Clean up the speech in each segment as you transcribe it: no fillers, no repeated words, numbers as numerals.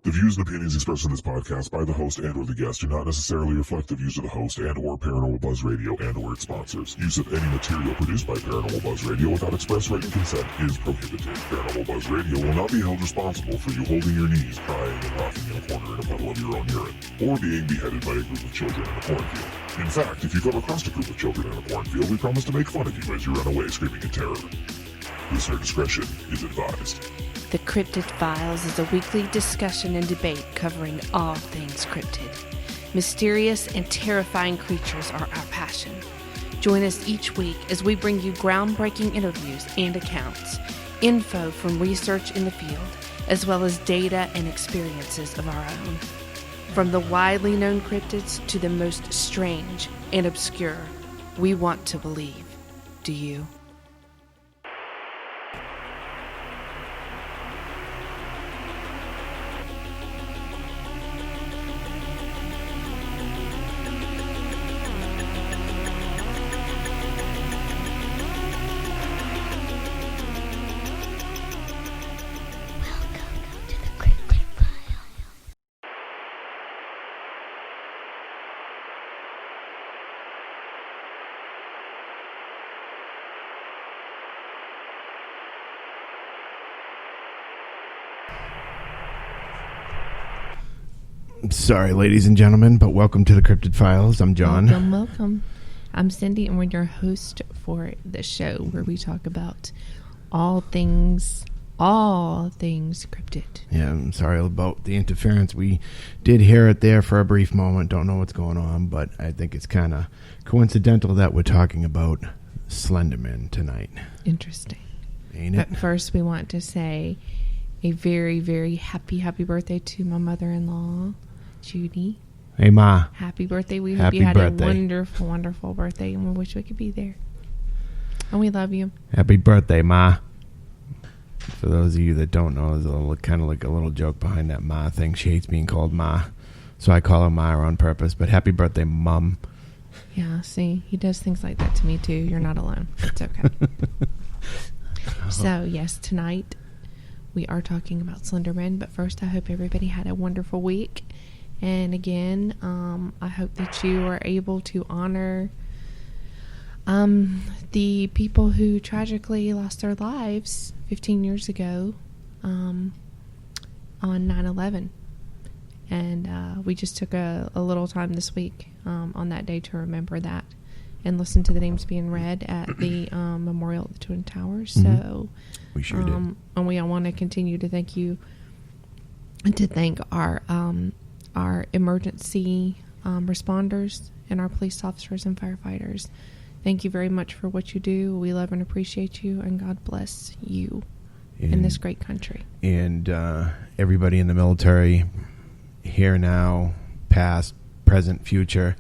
The views and opinions expressed in this podcast by the host and or the guest do not necessarily reflect the views of the host and or Paranormal Buzz Radio and or its sponsors. Use of any material produced by Paranormal Buzz Radio without express written consent is prohibited. Paranormal Buzz Radio will not be held responsible for you holding your knees, crying, and laughing in a corner in a puddle of your own urine, or being beheaded by a group of children in a cornfield. In fact, if you come across a group of children in a cornfield, we promise to make fun of you as you run away screaming in terror. Listener discretion is advised. The Cryptid Files is a weekly discussion and debate covering all things cryptid. Mysterious and terrifying creatures are our passion. Join us each week as we bring you groundbreaking interviews and accounts, info from research in the field, as well as data and experiences of our own. From the widely known cryptids to the most strange and obscure, we want to believe. Do you? Sorry, ladies and gentlemen, but welcome to the Cryptid Files. I'm John. Welcome. I'm Cindy, and we're your host for the show where we talk about all things cryptid. Yeah, I'm sorry about the interference. We did hear it there for a brief moment. Don't know what's going on, but I think it's kind of coincidental that we're talking about Slender Man tonight. Interesting. Ain't it? But first, we want to say a very, very happy birthday to my mother-in-law, Judy. Hey, Ma. Happy birthday. We hope Happy you had birthday. a wonderful, wonderful birthday, and we wish we could be there. And we love you. Happy birthday, Ma. For those of you that don't know, there's a little, kind of like a little joke behind that Ma thing. She hates being called Ma, so I call her Ma on purpose. But happy birthday, Mum. Yeah, see, he does things like that to me, too. You're not alone. It's okay. So, yes, tonight we are talking about Slender Man, but first I hope everybody had a wonderful week. And again, I hope that you are able to honor the people who tragically lost their lives 15 years ago on 9/11. And we just took a little time this week on that day to remember that and listen to the names being read at the memorial at the Twin Towers. Mm-hmm. So We sure did. And we all want to continue to thank you and to thank our emergency responders and our police officers and firefighters. Thank you very much for what you do. We love and appreciate you, and God bless you in this great country. And everybody in the military, here now, past, present, future,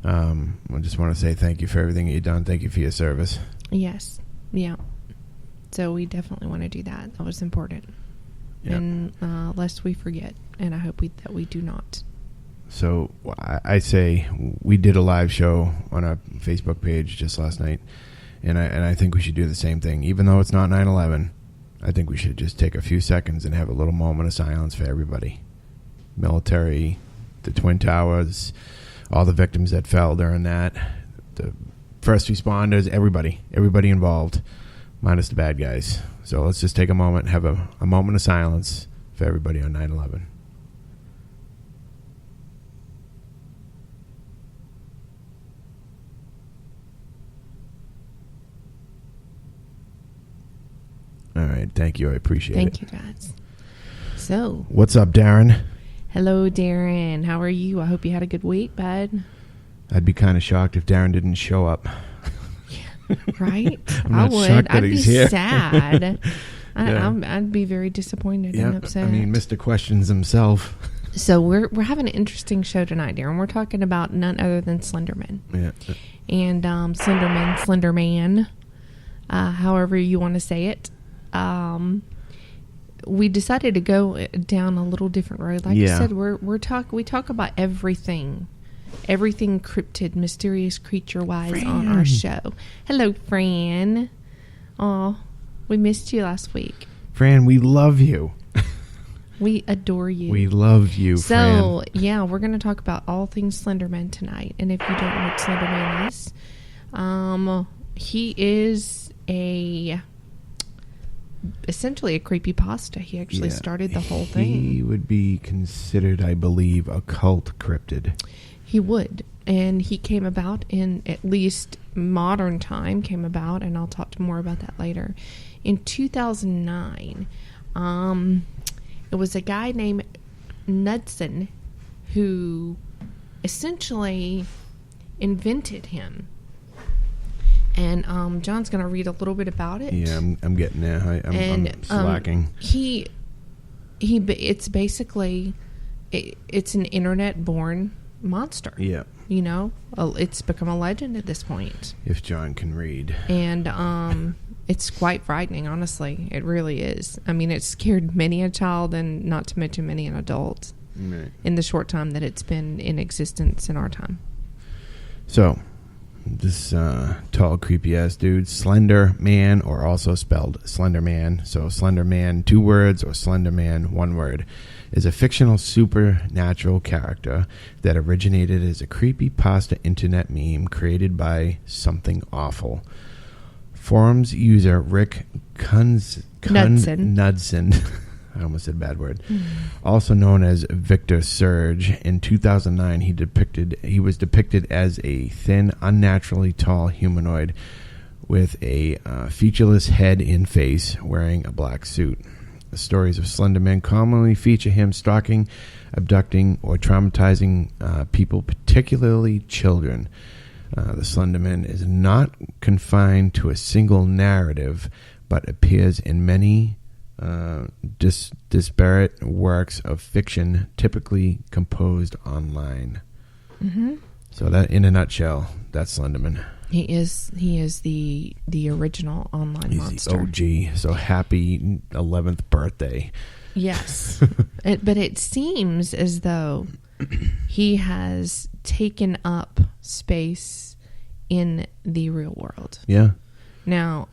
I just want to say thank you for everything you've done. Thank you for your service. Yes. Yeah. So we definitely want to do that. That was important. Yeah. And lest we forget, and I hope that we do not. So I say we did a live show on our Facebook page just last night, and I think we should do the same thing. Even though it's not 9/11, I think we should just take a few seconds and have a little moment of silence for everybody. Military, the Twin Towers, all the victims that fell during that, the first responders, everybody involved, minus the bad guys. So let's just take a moment, have a moment of silence for everybody on 9/11. All right, thank you. I appreciate it. Thank you, guys. So, What's up, Darren? hello, Darren. How are you? I hope you had a good week, bud. I'd be kind of shocked if Darren didn't show up. Right? I'm I not would. shocked that I'd be he's here. sad. Yeah. I'd be very disappointed and upset. I mean, Mr. Questions himself. So we're having an interesting show tonight, Darren. We're talking about none other than Slender Man. Yeah. And Slender Man, however you want to say it. We decided to go down a little different road. Like I said, we talk about everything cryptid, mysterious creature wise on our show. Hello, Fran. Oh, we missed you last week. Fran, we love you. We adore you. We love you, So, Fran. yeah, we're going to talk about all things Slender Man tonight. And if you don't know what Slender Man is, he is essentially a creepypasta. He actually started the whole thing. He would be considered, I believe, a cult cryptid. He would. And he came about in at least modern time, and I'll talk more about that later. In 2009, it was a guy named Knudsen who essentially invented him. And John's going to read a little bit about it. Yeah, I'm getting there. I'm slacking. It's basically, it's an internet-born monster. Yeah. You know, it's become a legend at this point. If John can read. And it's quite frightening, honestly. It really is. I mean, it scared many a child, and not to mention many an adult, Right. in the short time that it's been in existence in our time. So, this tall, creepy-ass dude, Slender Man, or also spelled Slender Man, so Slender Man, 2 words, or Slender Man, 1 word, is a fictional supernatural character that originated as a creepypasta internet meme created by Something Awful. Forums user Rick Knudsen I almost said a bad word. Also known as Victor Surge, in 2009 he was depicted as a thin, unnaturally tall humanoid with a featureless head and face, wearing a black suit. The stories of Slender Man commonly feature him stalking, abducting, or traumatizing people, particularly children. The Slender Man is not confined to a single narrative, but appears in many disparate works of fiction, typically composed online. Mm-hmm. So that, in a nutshell, that's Slender Man. He is the original online monster. He's the OG. So happy 11th birthday. Yes. But it seems as though he has taken up space in the real world. Yeah. Now,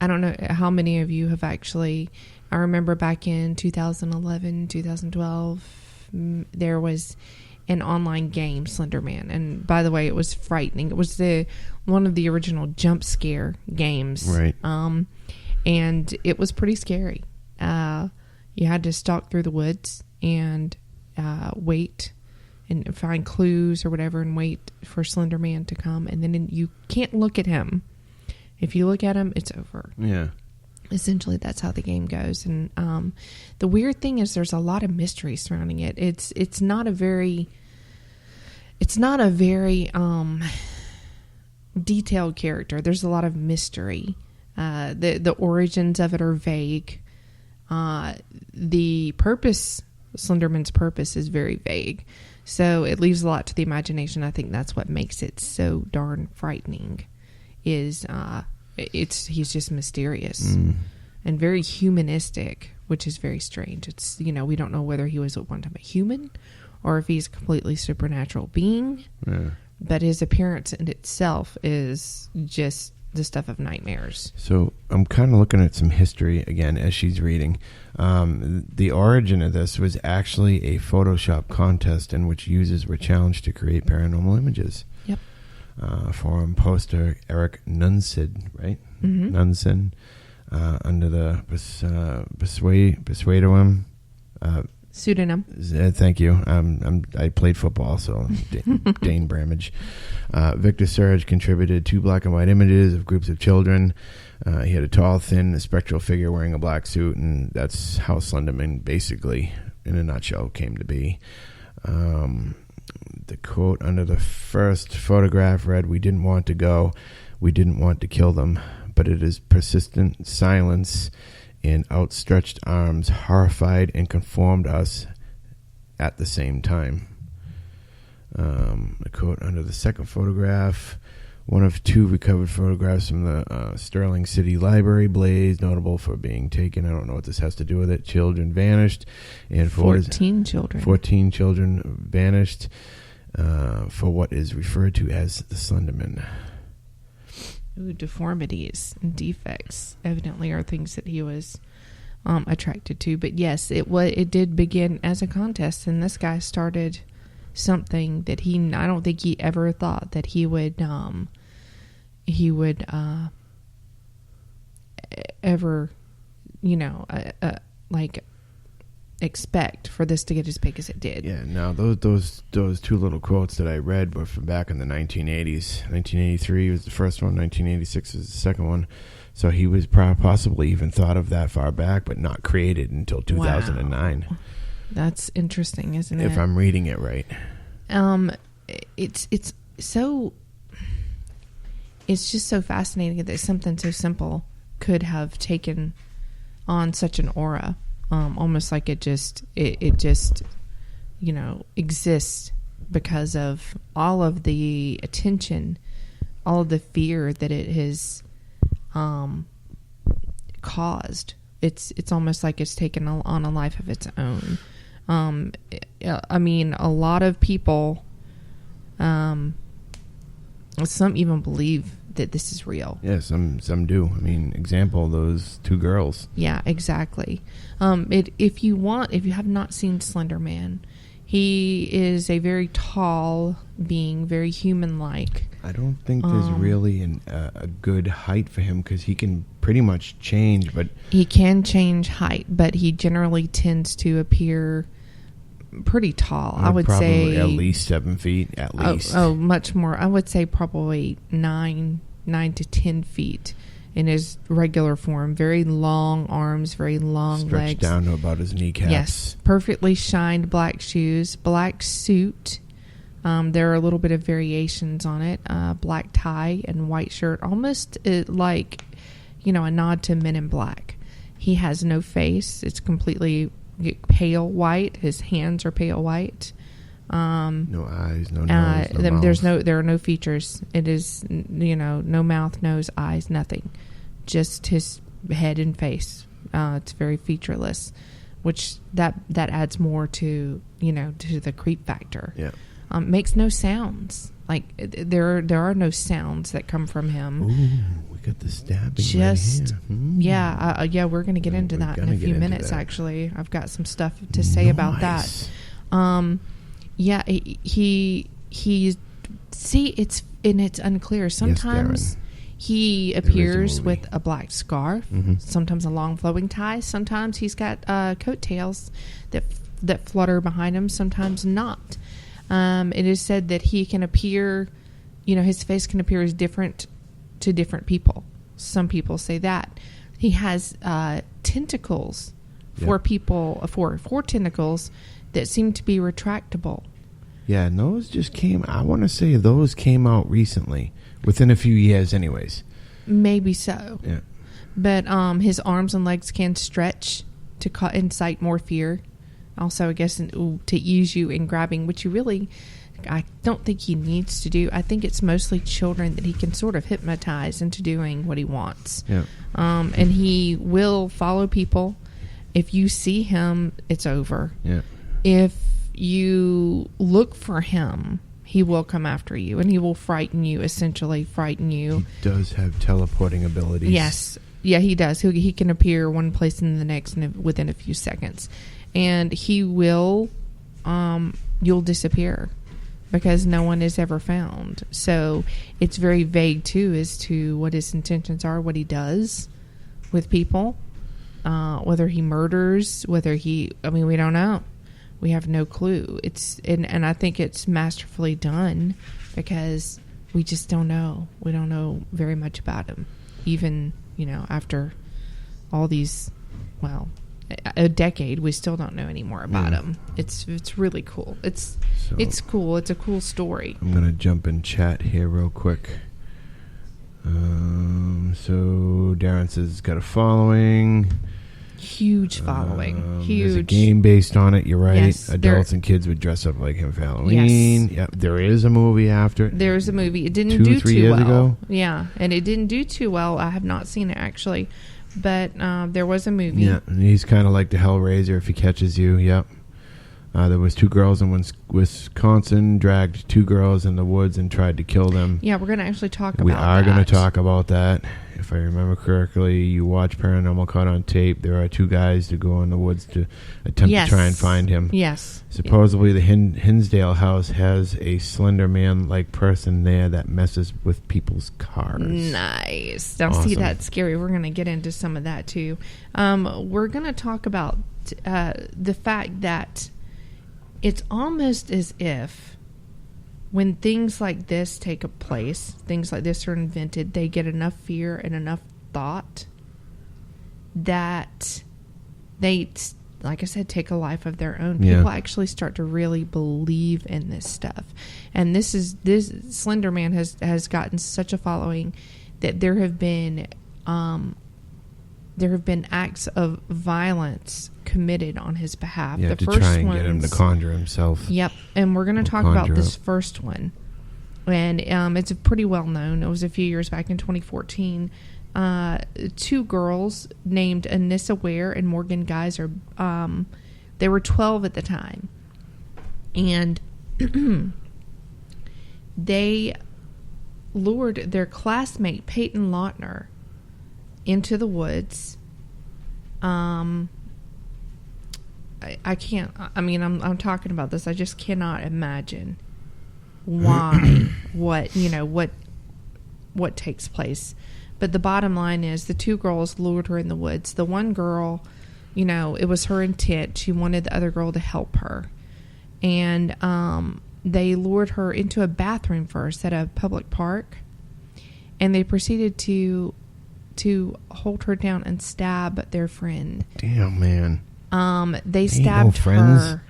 I don't know how many of you have actually, I remember back in 2011, 2012, there was an online game, Slender Man. And by the way, it was frightening. It was one of the original jump scare games. Right. And it was pretty scary. You had to stalk through the woods and wait and find clues or whatever and wait for Slender Man to come. And then you can't look at him. If you look at him, it's over. Yeah. Essentially, that's how the game goes. And the weird thing is there's a lot of mystery surrounding it. It's not a very detailed character. There's a lot of mystery. The origins of it are vague. The purpose, Slenderman's purpose, is very vague. So it leaves a lot to the imagination. I think that's what makes it so darn frightening. He's just mysterious and very humanistic, which is very strange. It's, we don't know whether he was at one time a human or if he's a completely supernatural being. Yeah. But his appearance in itself is just the stuff of nightmares. So I'm kind of looking at some history again as she's reading. The origin of this was actually a Photoshop contest in which users were challenged to create paranormal images. Yep. Forum poster Eric Knudsen, right? Mm-hmm. Knudsen, under the Persuadoum pseudonym. Thank you. I played football, so Dane Bramage. Victor Surge contributed 2 black and white images of groups of children. He had a tall, thin, spectral figure wearing a black suit, and that's how Slender Man, basically, in a nutshell, came to be. The quote under the first photograph read, "We didn't want to go. We didn't want to kill them. But it is persistent silence and outstretched arms horrified and conformed us at the same time." The quote under the second photograph, "One of 2 recovered photographs from the Sterling City Library blaze, notable for being taken." I don't know what this has to do with it. "Children vanished." And 14 children. 14 children vanished for what is referred to as the Slender Man. Ooh, deformities and defects evidently are things that he was attracted to. But yes, it did begin as a contest, and this guy started something that I don't think he ever thought that he would ever, like expect for this to get as big as it did. Yeah, now those two little quotes that I read were from back in the 1980s. 1983 was the first one, 1986 was the second one. So he was possibly even thought of that far back, but not created until 2009. Wow. That's interesting, isn't it? If I'm reading it right. It's just so fascinating that something so simple could have taken on such an aura. Almost like it just exists because of all of the attention, all of the fear that it has caused. It's almost like it's taken on a life of its own. I mean, a lot of people, some even believe that this is real. Yeah, some do. I mean, example, those two girls. Yeah, exactly. If you have not seen Slender Man, he is a very tall being, very human-like. I don't think there's really a good height for him because he can pretty much change, but he can change height, but he generally tends to appear pretty tall. I would probably say at least 7 feet, at least. Oh, much more. I would say probably 9 to 10 feet in his regular form. Very long arms, very long Stretched legs. down to about his kneecaps. Yes, perfectly shined black shoes, black suit. There are a little bit of variations on it. Black tie and white shirt, almost like, a nod to Men in Black. He has no face. It's completely pale white. His hands are pale white. No eyes, no nose, no mouth. There are no features. It is, no mouth, nose, eyes, nothing. Just his head and face. It's very featureless, which that adds more to, to the creep factor. Yeah. Makes no sounds. Like there are no sounds that come from him. Ooh, we got the stabbing. Just right here. Yeah, we're going to get into that in a few minutes. Actually, I've got some stuff to say about that. Yeah, he see, it's unclear. Sometimes he appears with a black scarf, sometimes a long flowing tie, sometimes he's got coattails that flutter behind him, sometimes not. It is said that he can appear, his face can appear as different to different people. Some people say that. He has tentacles for people, four tentacles that seem to be retractable. Yeah, and those just I want to say those came out recently, within a few years anyways. Maybe so. Yeah. But his arms and legs can stretch to incite more fear. Also, I guess, to ease you in grabbing, which I don't think he needs to do. I think it's mostly children that he can sort of hypnotize into doing what he wants. Yeah. And he will follow people. If you see him, it's over. Yeah. If you look for him, he will come after you, and he will essentially frighten you. He does have teleporting abilities. Yes. Yeah, he does. He can appear one place and the next within a few seconds. And he will, you'll disappear because no one is ever found. So it's very vague, too, as to what his intentions are, what he does with people, whether he murders, we don't know. We have no clue. And I think it's masterfully done because we just don't know. We don't know very much about him. Even, after all these, a decade, we still don't know any more about him. It's really cool. It's cool. It's a cool story. I'm going to jump in chat here real quick. So Darren says it's got a following. Huge following. Huge. There's a game based on it. You're right. Yes, Adults and kids would dress up like him for Halloween. Yes. Yep. There is a movie after it. There's a movie. It didn't do 3 too years well. ago. Yeah, and it didn't do too well. I have not seen it actually, but there was a movie. Yeah, and he's kind of like the Hellraiser if he catches you. Yep. There was 2 girls in Wisconsin dragged 2 girls in the woods and tried to kill them. Yeah, we're going to actually talk about that. We are going to talk about that. if I remember correctly, you watch Paranormal Caught on Tape. There are two guys that go in the woods to attempt to try and find him. Yes. Supposedly, the Hinsdale house has a Slender Man-like person there that messes with people's cars. Nice. Now, Awesome. see, that's scary. We're going to get into some of that, too. We're going to talk about the fact that it's almost as if when things like this take place, things like this are invented, they get enough fear and enough thought that they, like I said, take a life of their own. Yeah. People actually start to really believe in this stuff. And this Slender Man has gotten such a following that there have been acts of violence committed on his behalf. Yeah, the to first try and ones, get him to conjure himself. Yep, and we're going to talk about this first one. And it's pretty well known. It was a few years back in 2014. Two girls named Anissa Ware and Morgan Geyser, they were 12 at the time. And they lured their classmate, Peyton Lautner, into the woods. I can't. I mean, I'm talking about this. I just cannot imagine why, what takes place. But the bottom line is, the two girls lured her in the woods. The one girl, it was her intent. She wanted the other girl to help her, and they lured her into a bathroom first at a public park, and they proceeded to hold her down and stab their friend. Damn, man. They stabbed friends. her.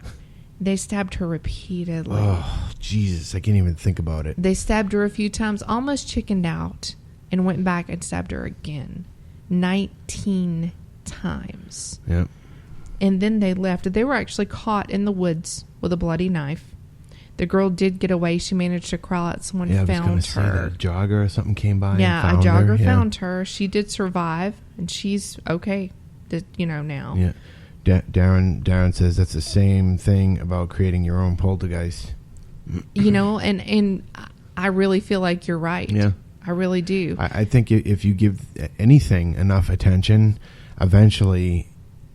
They stabbed her repeatedly. Oh, Jesus. I can't even think about it. They stabbed her a few times, almost chickened out, and went back and stabbed her again. 19 times. Yep. And then they left. They were actually caught in the woods with a bloody knife. The girl did get away. She managed to crawl out. Someone found her. A jogger or something came by. Yeah, and a found jogger her. found her. She did survive, and she's okay. Now. Yeah. Darren says that's the same thing about creating your own poltergeist. And I really feel like you're right. Yeah. I really do. I think if you give anything enough attention, eventually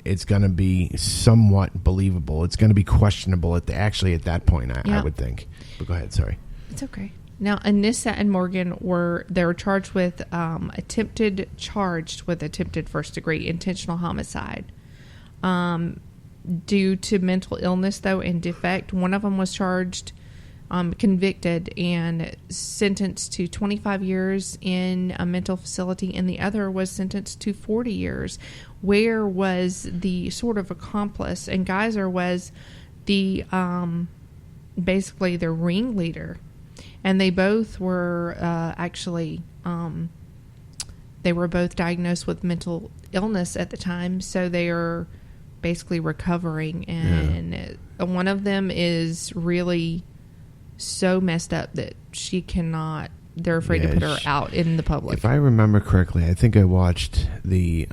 it's going to be somewhat believable. It's going to be questionable at that point, I would think. But go ahead, sorry. It's okay. Now, Anissa and Morgan were charged with attempted first degree intentional homicide. Due to mental illness, though, and defect, one of them was charged, convicted, and sentenced to 25 years in a mental facility, and the other was sentenced to 40 years. Ware was the sort of accomplice, and Geyser was the basically the ringleader. And they both were they were both diagnosed with mental illness at the time, so they are basically recovering. And one of them is really so messed up that she cannot, they're afraid to put her out in the public. If I remember correctly, I think I watched the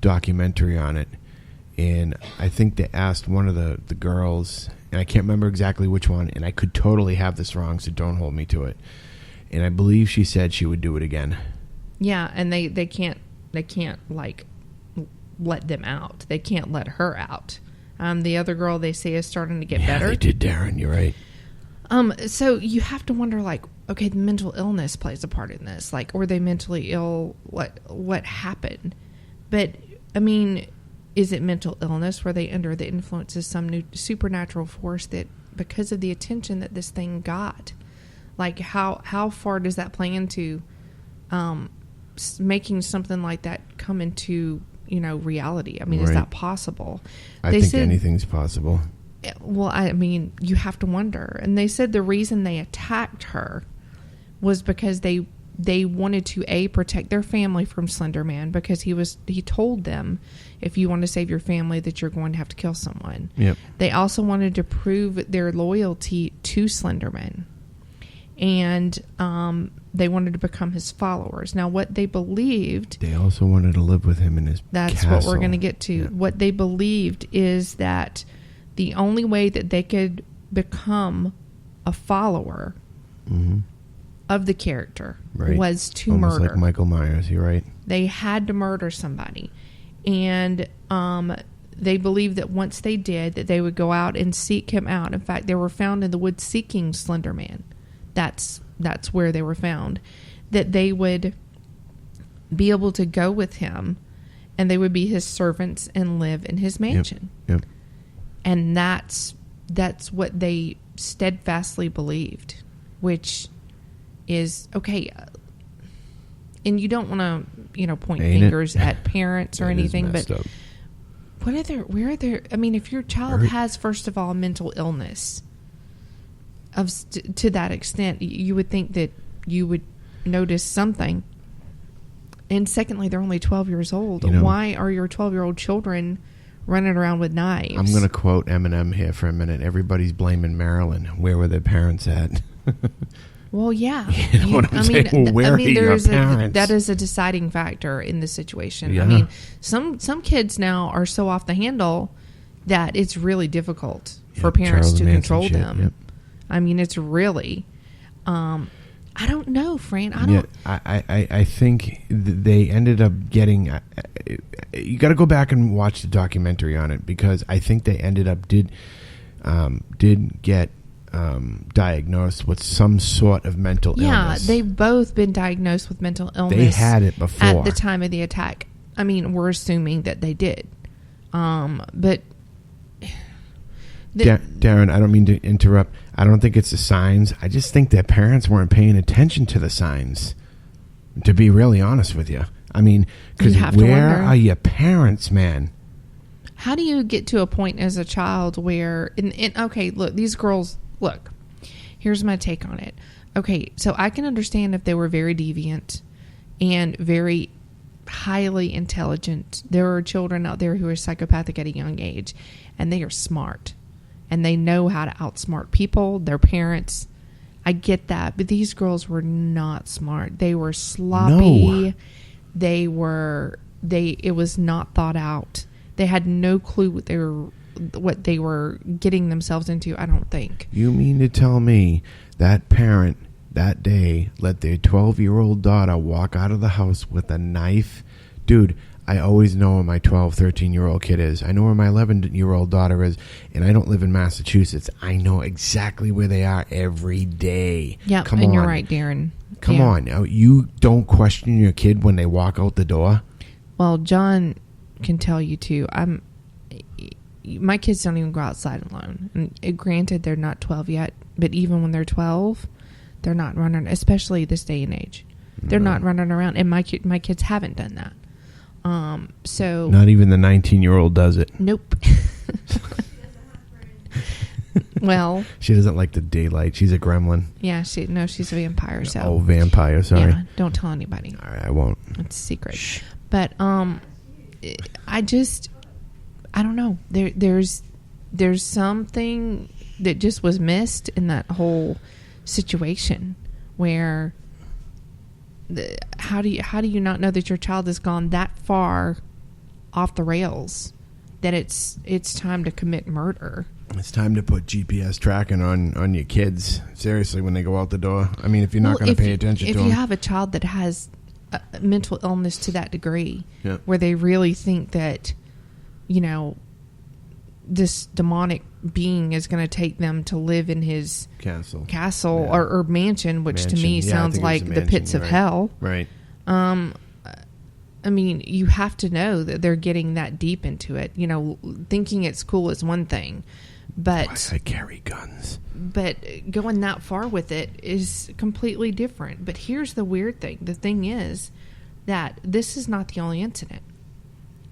documentary on it, and I think they asked one of the girls, and I can't remember exactly which one, and I could totally have this wrong, so don't hold me to it. And I believe she said she would do it again. Yeah, and they can't like let them out. They can't let her out. The other girl, they say, is starting to get better. They did, Darren. You're right. So you have to wonder, like, okay, mental illness plays a part in this. Like, were they mentally ill? What happened? But I mean, is it mental illness? Were they under the influence of some new supernatural force that, because of the attention that this thing got, like how far does that play into making something like that come into reality? I mean, is that possible? I think anything's possible. Well, I mean, you have to wonder. And they said the reason they attacked her was because they wanted to protect their family from Slender Man, because he told them, if you want to save your family, that you're going to have to kill someone. Yep. They also wanted to prove their loyalty to Slender Man, and they wanted to become his followers. Now, what they believed, they also wanted to live with him in his that's castle. What we're going to get to. Yeah. What they believed is that the only way that they could become a follower of the character Right. was to Almost murder. like Michael Myers. You're right. They had to murder somebody. And they believed that once they did, that they would go out and seek him out. In fact, they were found in the woods seeking Slender Man. That's where they were found. That they would be able to go with him, and they would be his servants and live in his mansion. Yep. And that's what they steadfastly believed, which is okay. And you don't want to, point fingers at parents or anything, but up. where are there? I mean, if your child has, first of all, mental illness to that extent, you would think that you would notice something. And secondly, they're only 12 years old. Why are your 12-year-old children running around with knives? I'm going to quote Eminem here for a minute. Everybody's blaming Maryland. Where were their parents at? Well, yeah. You know what I'm saying? Well, where are your parents? That is a deciding factor in this situation. Yeah. I mean, some kids now are so off the handle that it's really difficult for parents Charles to Manson control shit. them. Yep. I mean, it's really... I don't know, Fran. I don't... I think they ended up getting... you got to go back and watch the documentary on it, because I think they ended up did get diagnosed with some sort of mental illness. Yeah, they've both been diagnosed with mental illness. They had it before. At the time of the attack. I mean, we're assuming that they did. But... Darren, I don't mean to interrupt. I don't think it's the signs. I just think their parents weren't paying attention to the signs, to be really honest with you. I mean, because where are your parents, man? How do you get to a point as a child where... okay, look, these girls... Look, here's my take on it. Okay, so I can understand if they were very deviant and very highly intelligent. There are children out there who are psychopathic at a young age, and they are smart. And they know how to outsmart people, their parents. I get that. But these girls were not smart. They were sloppy. No. It was not thought out. They had no clue what they were getting themselves into, I don't think. You mean to tell me that parent that day let their 12-year-old daughter walk out of the house with a knife? Dude, I always know where my 12, 13-year-old kid is. I know where my 11-year-old daughter is, and I don't live in Massachusetts. I know exactly where they are every day. Yeah, and you're right, Darren. Come on. Now, you don't question your kid when they walk out the door? Well, John can tell you, too. My kids don't even go outside alone. And granted, they're not 12 yet, but even when they're 12, they're not running, especially this day and age. They're not running around, and my kids haven't done that. So not even the 19-year-old does it. Nope. Well, she doesn't like the daylight. She's a gremlin. Yeah, she's a vampire. So vampire. Sorry. Yeah, don't tell anybody. All right, I won't. It's a secret. Shh. But I don't know. There's something that just was missed in that whole situation where. How do you not know that your child has gone that far off the rails that it's time to commit murder? It's time to put GPS tracking on your kids. Seriously, when they go out the door. I mean, if you're not going to pay attention to them. If you have a child that has a mental illness to that degree, yep. where they really think that, this demonic being is going to take them to live in his castle yeah. or mansion, which to me sounds like the pits of hell. Right. I mean, you have to know that they're getting that deep into it. Thinking it's cool is one thing, but plus I carry guns. But going that far with it is completely different. But here's the weird thing. The thing is that this is not the only incident.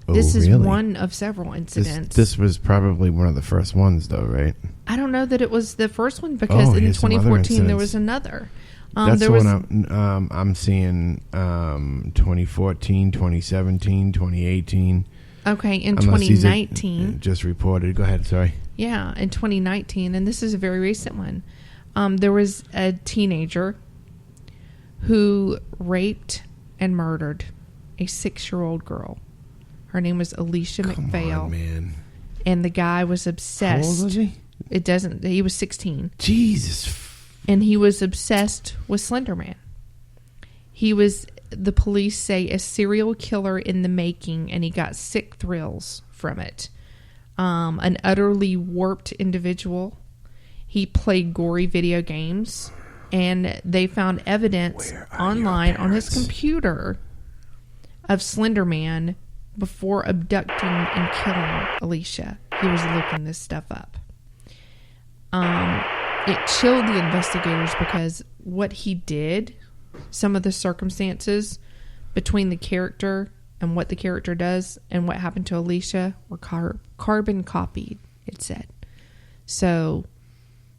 This is one of several incidents. This was probably one of the first ones, though, right? I don't know that it was the first one, because in 2014 there was another. That's the one I'm seeing. 2014, 2017, 2018. Okay, in 2019. Just reported. Go ahead, sorry. Yeah, in 2019, and this is a very recent one. There was a teenager who raped and murdered a 6-year-old girl. Her name was Alicia McPhail. Come on, man. And the guy was obsessed. How old was he? He was 16. Jesus and he was obsessed with Slender Man. He was, the police say, a serial killer in the making, and he got sick thrills from it. An utterly warped individual. He played gory video games, and they found evidence online on his computer of Slender Man before abducting and killing Alicia. He was looking this stuff up. It chilled the investigators because what he did, some of the circumstances between the character and what the character does and what happened to Alicia were carbon copied, it said. So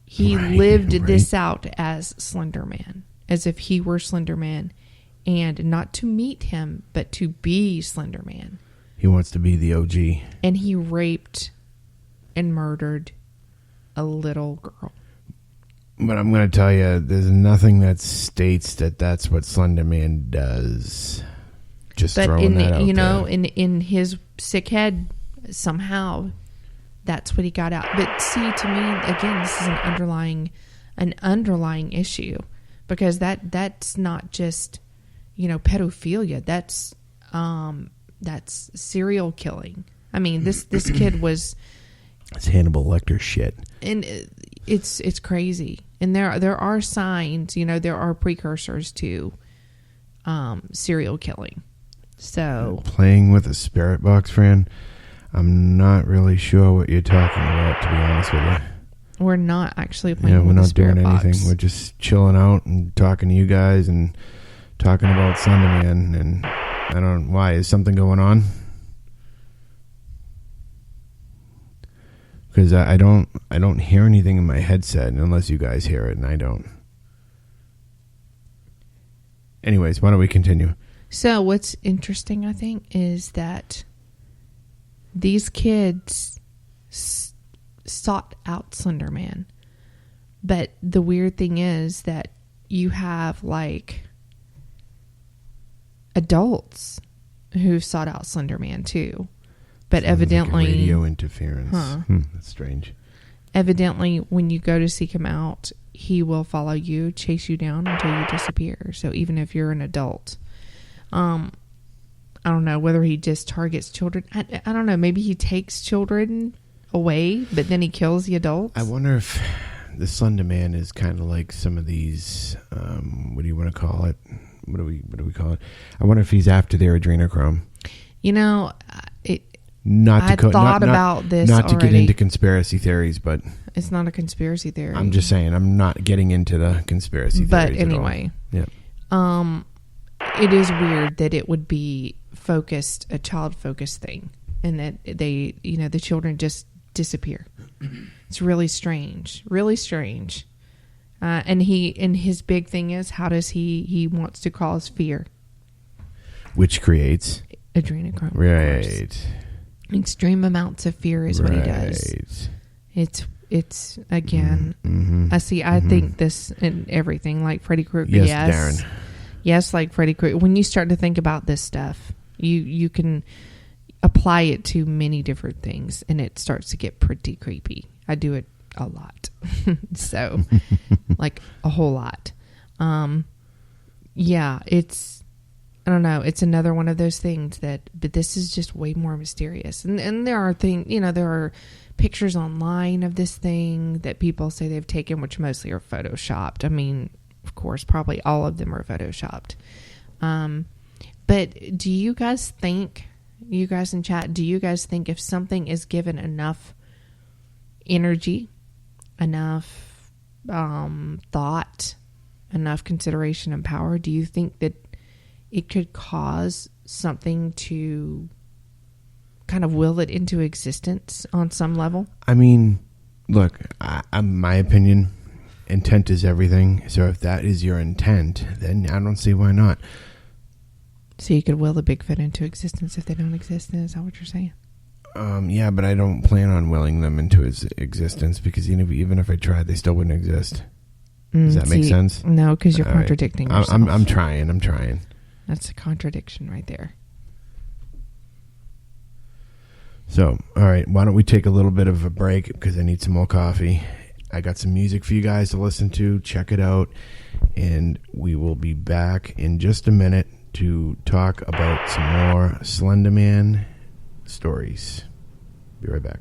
he lived this out as Slender Man, as if he were Slender Man, and not to meet him, but to be Slender Man. He wants to be the OG. And he raped and murdered a little girl. But I'm going to tell you, there's nothing that states that that's what Slender Man does. Just but throwing that out there. in his sick head, somehow that's what he got out. But see, to me, again, this is an underlying issue, because that's not just, pedophilia. That's serial killing. I mean, this kid was. It's Hannibal Lecter shit. And it's crazy. And there are signs, there are precursors to serial killing. So playing with a spirit box, Fran, I'm not really sure what you're talking about, to be honest with you. We're not actually playing with a spirit box. We're not doing anything. We're just chilling out and talking to you guys and talking about Slender Man. And I don't know why. Is something going on? Because I don't hear anything in my headset unless you guys hear it, and I don't. Anyways, why don't we continue? So what's interesting, I think, is that these kids sought out Slender Man. But the weird thing is that you have, adults who sought out Slender Man, too. But evidently, radio interference. That's strange. Evidently, when you go to seek him out, he will follow you, chase you down until you disappear. So even if you're an adult, I don't know whether he just targets children. I don't know. Maybe he takes children away, but then he kills the adults. I wonder if the Slender Man is kind of like some of these. What do you want to call it? What do we call it? I wonder if he's after their adrenochrome. I thought about this Not to get into conspiracy theories, but it's not a conspiracy theory. I'm just saying, I'm not getting into the conspiracy theories. But anyway, yeah. It is weird that it would be a child-focused thing, and that the children just disappear. It's really strange, really strange. And his big thing is, how does he wants to cause fear, which creates adrenochrome. Right. Extreme amounts of fear is what he does. It's again. Mm-hmm. I think this in everything, like Freddy Krueger. Yes, Darren. Yes, like Freddy Krueger. When you start to think about this stuff, you can apply it to many different things, and it starts to get pretty creepy. I do it a lot, so like a whole lot. Yeah, it's. I don't know. It's another one of those things but this is just way more mysterious. And there are there are pictures online of this thing that people say they've taken, which mostly are photoshopped. I mean, of course, probably all of them are photoshopped. But do you guys think, you guys in chat, do you guys think if something is given enough energy, enough thought, enough consideration and power, do you think that it could cause something to kind of will it into existence on some level? I mean, look, my opinion, intent is everything. So if that is your intent, then I don't see why not. So you could will the Bigfoot into existence if they don't exist? Is that what you're saying? Yeah, but I don't plan on willing them into existence, because even if I tried, they still wouldn't exist. Does that make sense? No, because you're contradicting yourself. I'm trying. That's a contradiction right there. So, all right, why don't we take a little bit of a break, because I need some more coffee. I got some music for you guys to listen to. Check it out. And we will be back in just a minute to talk about some more Slender Man stories. Be right back.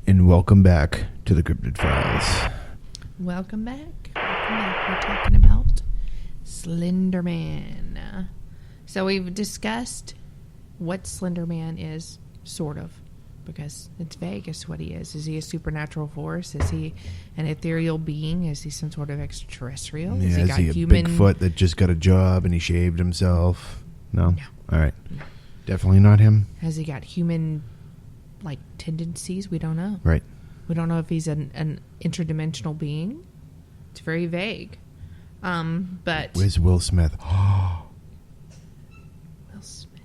and welcome back to the Cryptid Files. Welcome back. We're talking about Slender Man. So we've discussed what Slender Man is, sort of, because it's vague as to what he is. Is he a supernatural force? Is he an ethereal being? Is he some sort of extraterrestrial? Yeah, Has he is got he a human... Bigfoot that just got a job and he shaved himself? No? No. All right. No. Definitely not him? Has he got human, like, tendencies? We don't know. Right. We don't know if he's an interdimensional being. It's very vague. But... Where's Will Smith? Will Smith.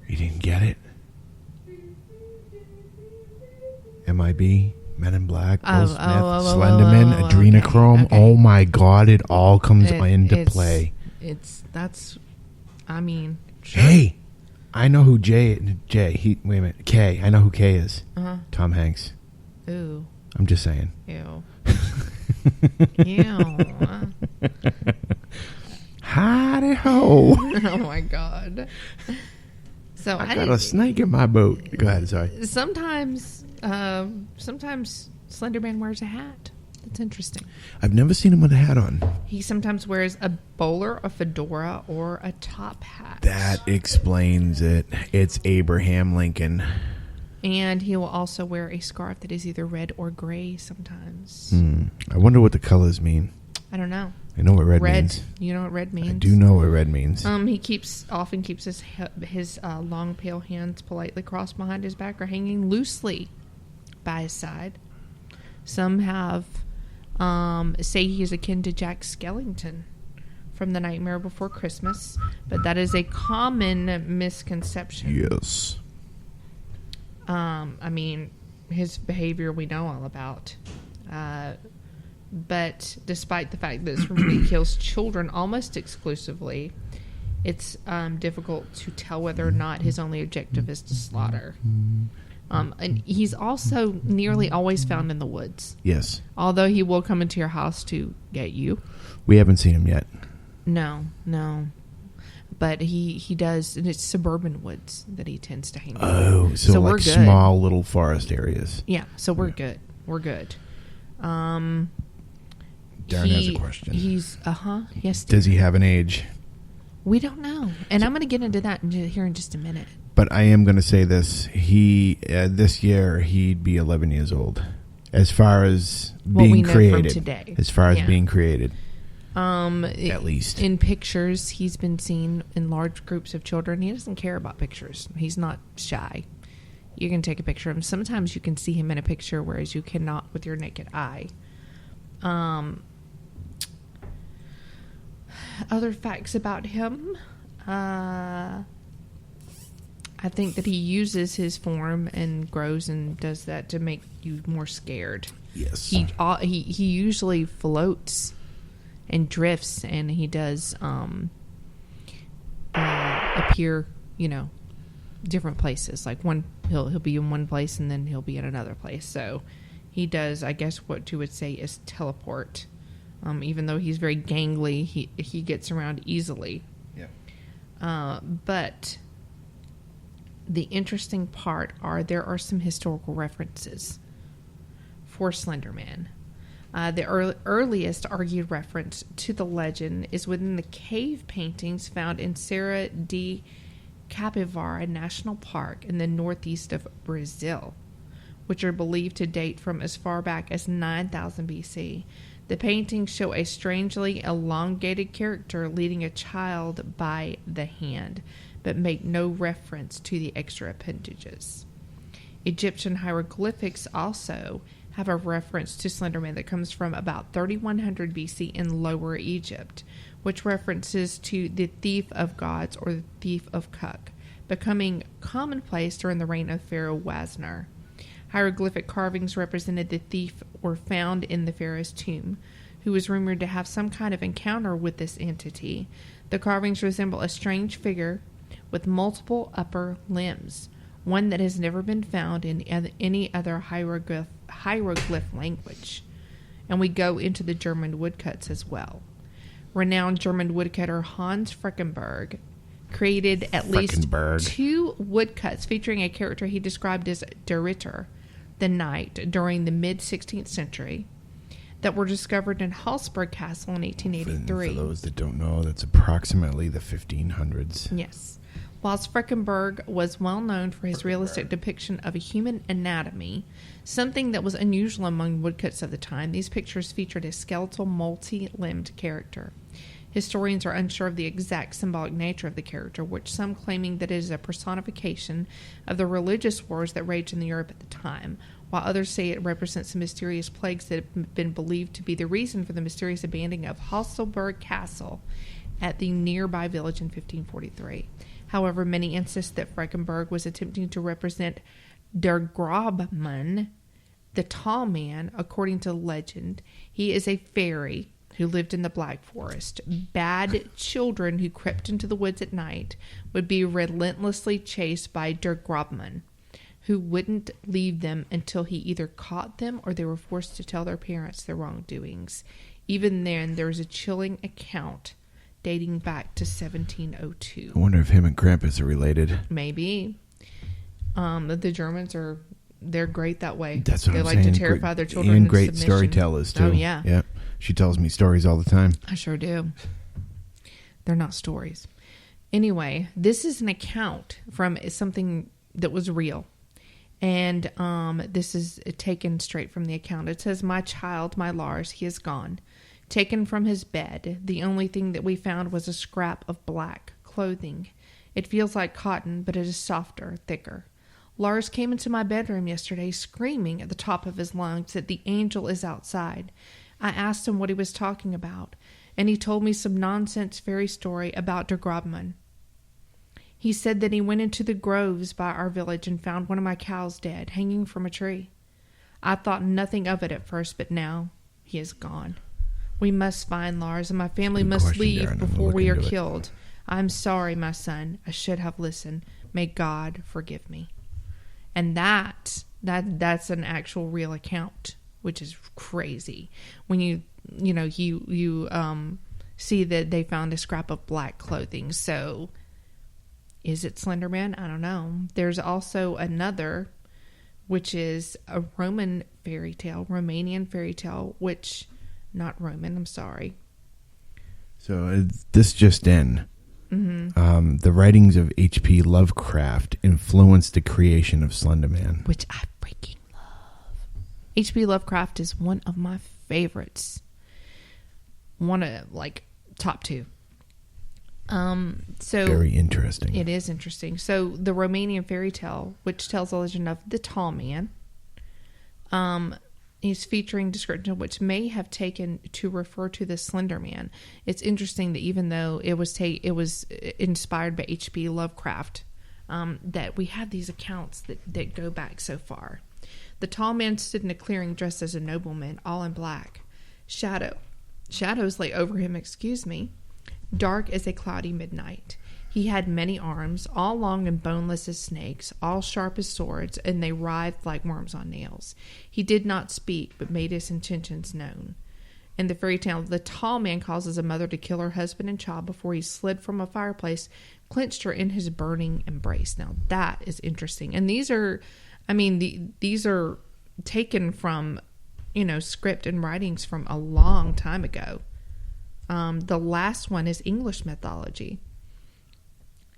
You didn't get it? MIB, Men in Black, Will Smith, Slender Man, Adrenochrome. okay. Oh my God! It all comes into play. I mean, sure. Hey, I know who Wait a minute. K. I know who K is. Tom Hanks. Ooh. I'm just saying. Ew. Ew. Howdy ho! Oh my God. So I got a snake in my boat. Go ahead. Sorry. Sometimes Slender Man wears a hat. That's interesting. I've never seen him with a hat on. He sometimes wears a bowler, a fedora, or a top hat. That explains it. It's Abraham Lincoln. And he will also wear a scarf that is either red or gray sometimes. I wonder what the colors mean. I don't know. I know what red means. You know what red means? I do know what red means. He often keeps his long pale hands politely crossed behind his back or hanging loosely by his side. Some have say he is akin to Jack Skellington from The Nightmare Before Christmas, but that is a common misconception. Yes. I mean, his behavior we know all about. But despite the fact that this movie kills children almost exclusively, it's difficult to tell whether or not his only objective is to slaughter. And he's also nearly always found in the woods. Yes. Although he will come into your house to get you. We haven't seen him yet. No. But he does, and it's suburban woods that he tends to hang out. Oh, so like small little forest areas. Yeah, so we're good. We're good. Darren has a question. Yes. Does he have an age? We don't know, and I'm going to get into that here in just a minute. But I am going to say this: this year he'd be 11 years old, as far as being created. From today. As far as being created, at least in pictures, he's been seen in large groups of children. He doesn't care about pictures. He's not shy. You can take a picture of him. Sometimes you can see him in a picture, whereas you cannot with your naked eye. Other facts about him. I think that he uses his form and grows and does that to make you more scared. Yes. He usually floats and drifts, and he does appear, different places. Like he'll be in one place and then he'll be in another place. So he does, I guess, what you would say is teleport. Even though he's very gangly, he gets around easily. Yeah. But the interesting part there are some historical references for Slender Man. The earliest argued reference to the legend is within the cave paintings found in Serra de Capivara National Park in the northeast of Brazil, which are believed to date from as far back as 9000 BC. The paintings show a strangely elongated character leading a child by the hand, but make no reference to the extra appendages. Egyptian hieroglyphics also have a reference to Slender Man that comes from about 3100 BC in Lower Egypt, which references to the thief of gods or the thief of Kuk, becoming commonplace during the reign of Pharaoh Wasner. Hieroglyphic carvings represented the thief were found in the pharaoh's tomb, who was rumored to have some kind of encounter with this entity. The carvings resemble a strange figure with multiple upper limbs, one that has never been found in any other hieroglyph language. And we go into the German woodcuts as well. Renowned German woodcutter Hans Freckenberg created at least 2 woodcuts featuring a character he described as Der Ritter, the night during the mid-16th century that were discovered in Hallsberg Castle in 1883. For those that don't know, that's approximately the 1500s. Yes. Whilst Freckenberg was well known for his realistic depiction of a human anatomy, something that was unusual among woodcuts of the time, these pictures featured a skeletal, multi-limbed character. Historians are unsure of the exact symbolic nature of the character, which some claiming that it is a personification of the religious wars that raged in Europe at the time, while others say it represents the mysterious plagues that have been believed to be the reason for the mysterious abandoning of Hallsberg Castle at the nearby village in 1543. However, many insist that Freckenberg was attempting to represent Der Grabmann, the tall man. According to legend, he is a fairy who lived in the Black Forest. Bad children who crept into the woods at night would be relentlessly chased by Der Grabmann, who wouldn't leave them until he either caught them or they were forced to tell their parents their wrongdoings. Even then, there is a chilling account dating back to 1702. I wonder if him and Krampus are related. Maybe. The Germans they're great that way. That's what they I'm like saying. to terrify their children. And into great submission. storytellers too. Oh yeah. Yeah. She tells me stories all the time. I sure do. They're not stories. Anyway, this is an account from something that was real. And this is taken straight from the account. It says, "My child, my Lars, he is gone. Taken from his bed. The only thing that we found was a scrap of black clothing. It feels like cotton, but it is softer, thicker. Lars came into my bedroom yesterday screaming at the top of his lungs that the angel is outside. I asked him what he was talking about, and he told me some nonsense fairy story about Der Grabmann. He said that he went into the groves by our village and found one of my cows dead, hanging from a tree. I thought nothing of it at first, but now he is gone. We must find Lars, and my family must leave before we are killed. I'm sorry, my son. I should have listened. May God forgive me." And that's an actual real account, which is crazy. When you see that they found a scrap of black clothing. So is it Slender Man? I don't know. There's also another, which is a Romanian fairy tale, which, not Roman, I'm sorry. So this just in. Mm-hmm. The writings of H.P. Lovecraft influenced the creation of Slender Man, which I freaking love. H.P. Lovecraft is one of my favorites. One of, top two. So very interesting. It is interesting. So the Romanian fairy tale, which tells the legend of the tall man, is featuring description which may have taken to refer to the Slender Man. It's interesting that even though it was inspired by H.P. Lovecraft, that we have these accounts that go back so far. The tall man stood in a clearing dressed as a nobleman, all in black. Shadows lay over him, dark as a cloudy midnight. He had many arms, all long and boneless as snakes, all sharp as swords, and they writhed like worms on nails. He did not speak, but made his intentions known. In the fairy tale, the tall man causes a mother to kill her husband and child before he slid from a fireplace, clenched her in his burning embrace. Now, that is interesting. And these are taken from, script and writings from a long time ago. The last one is English mythology.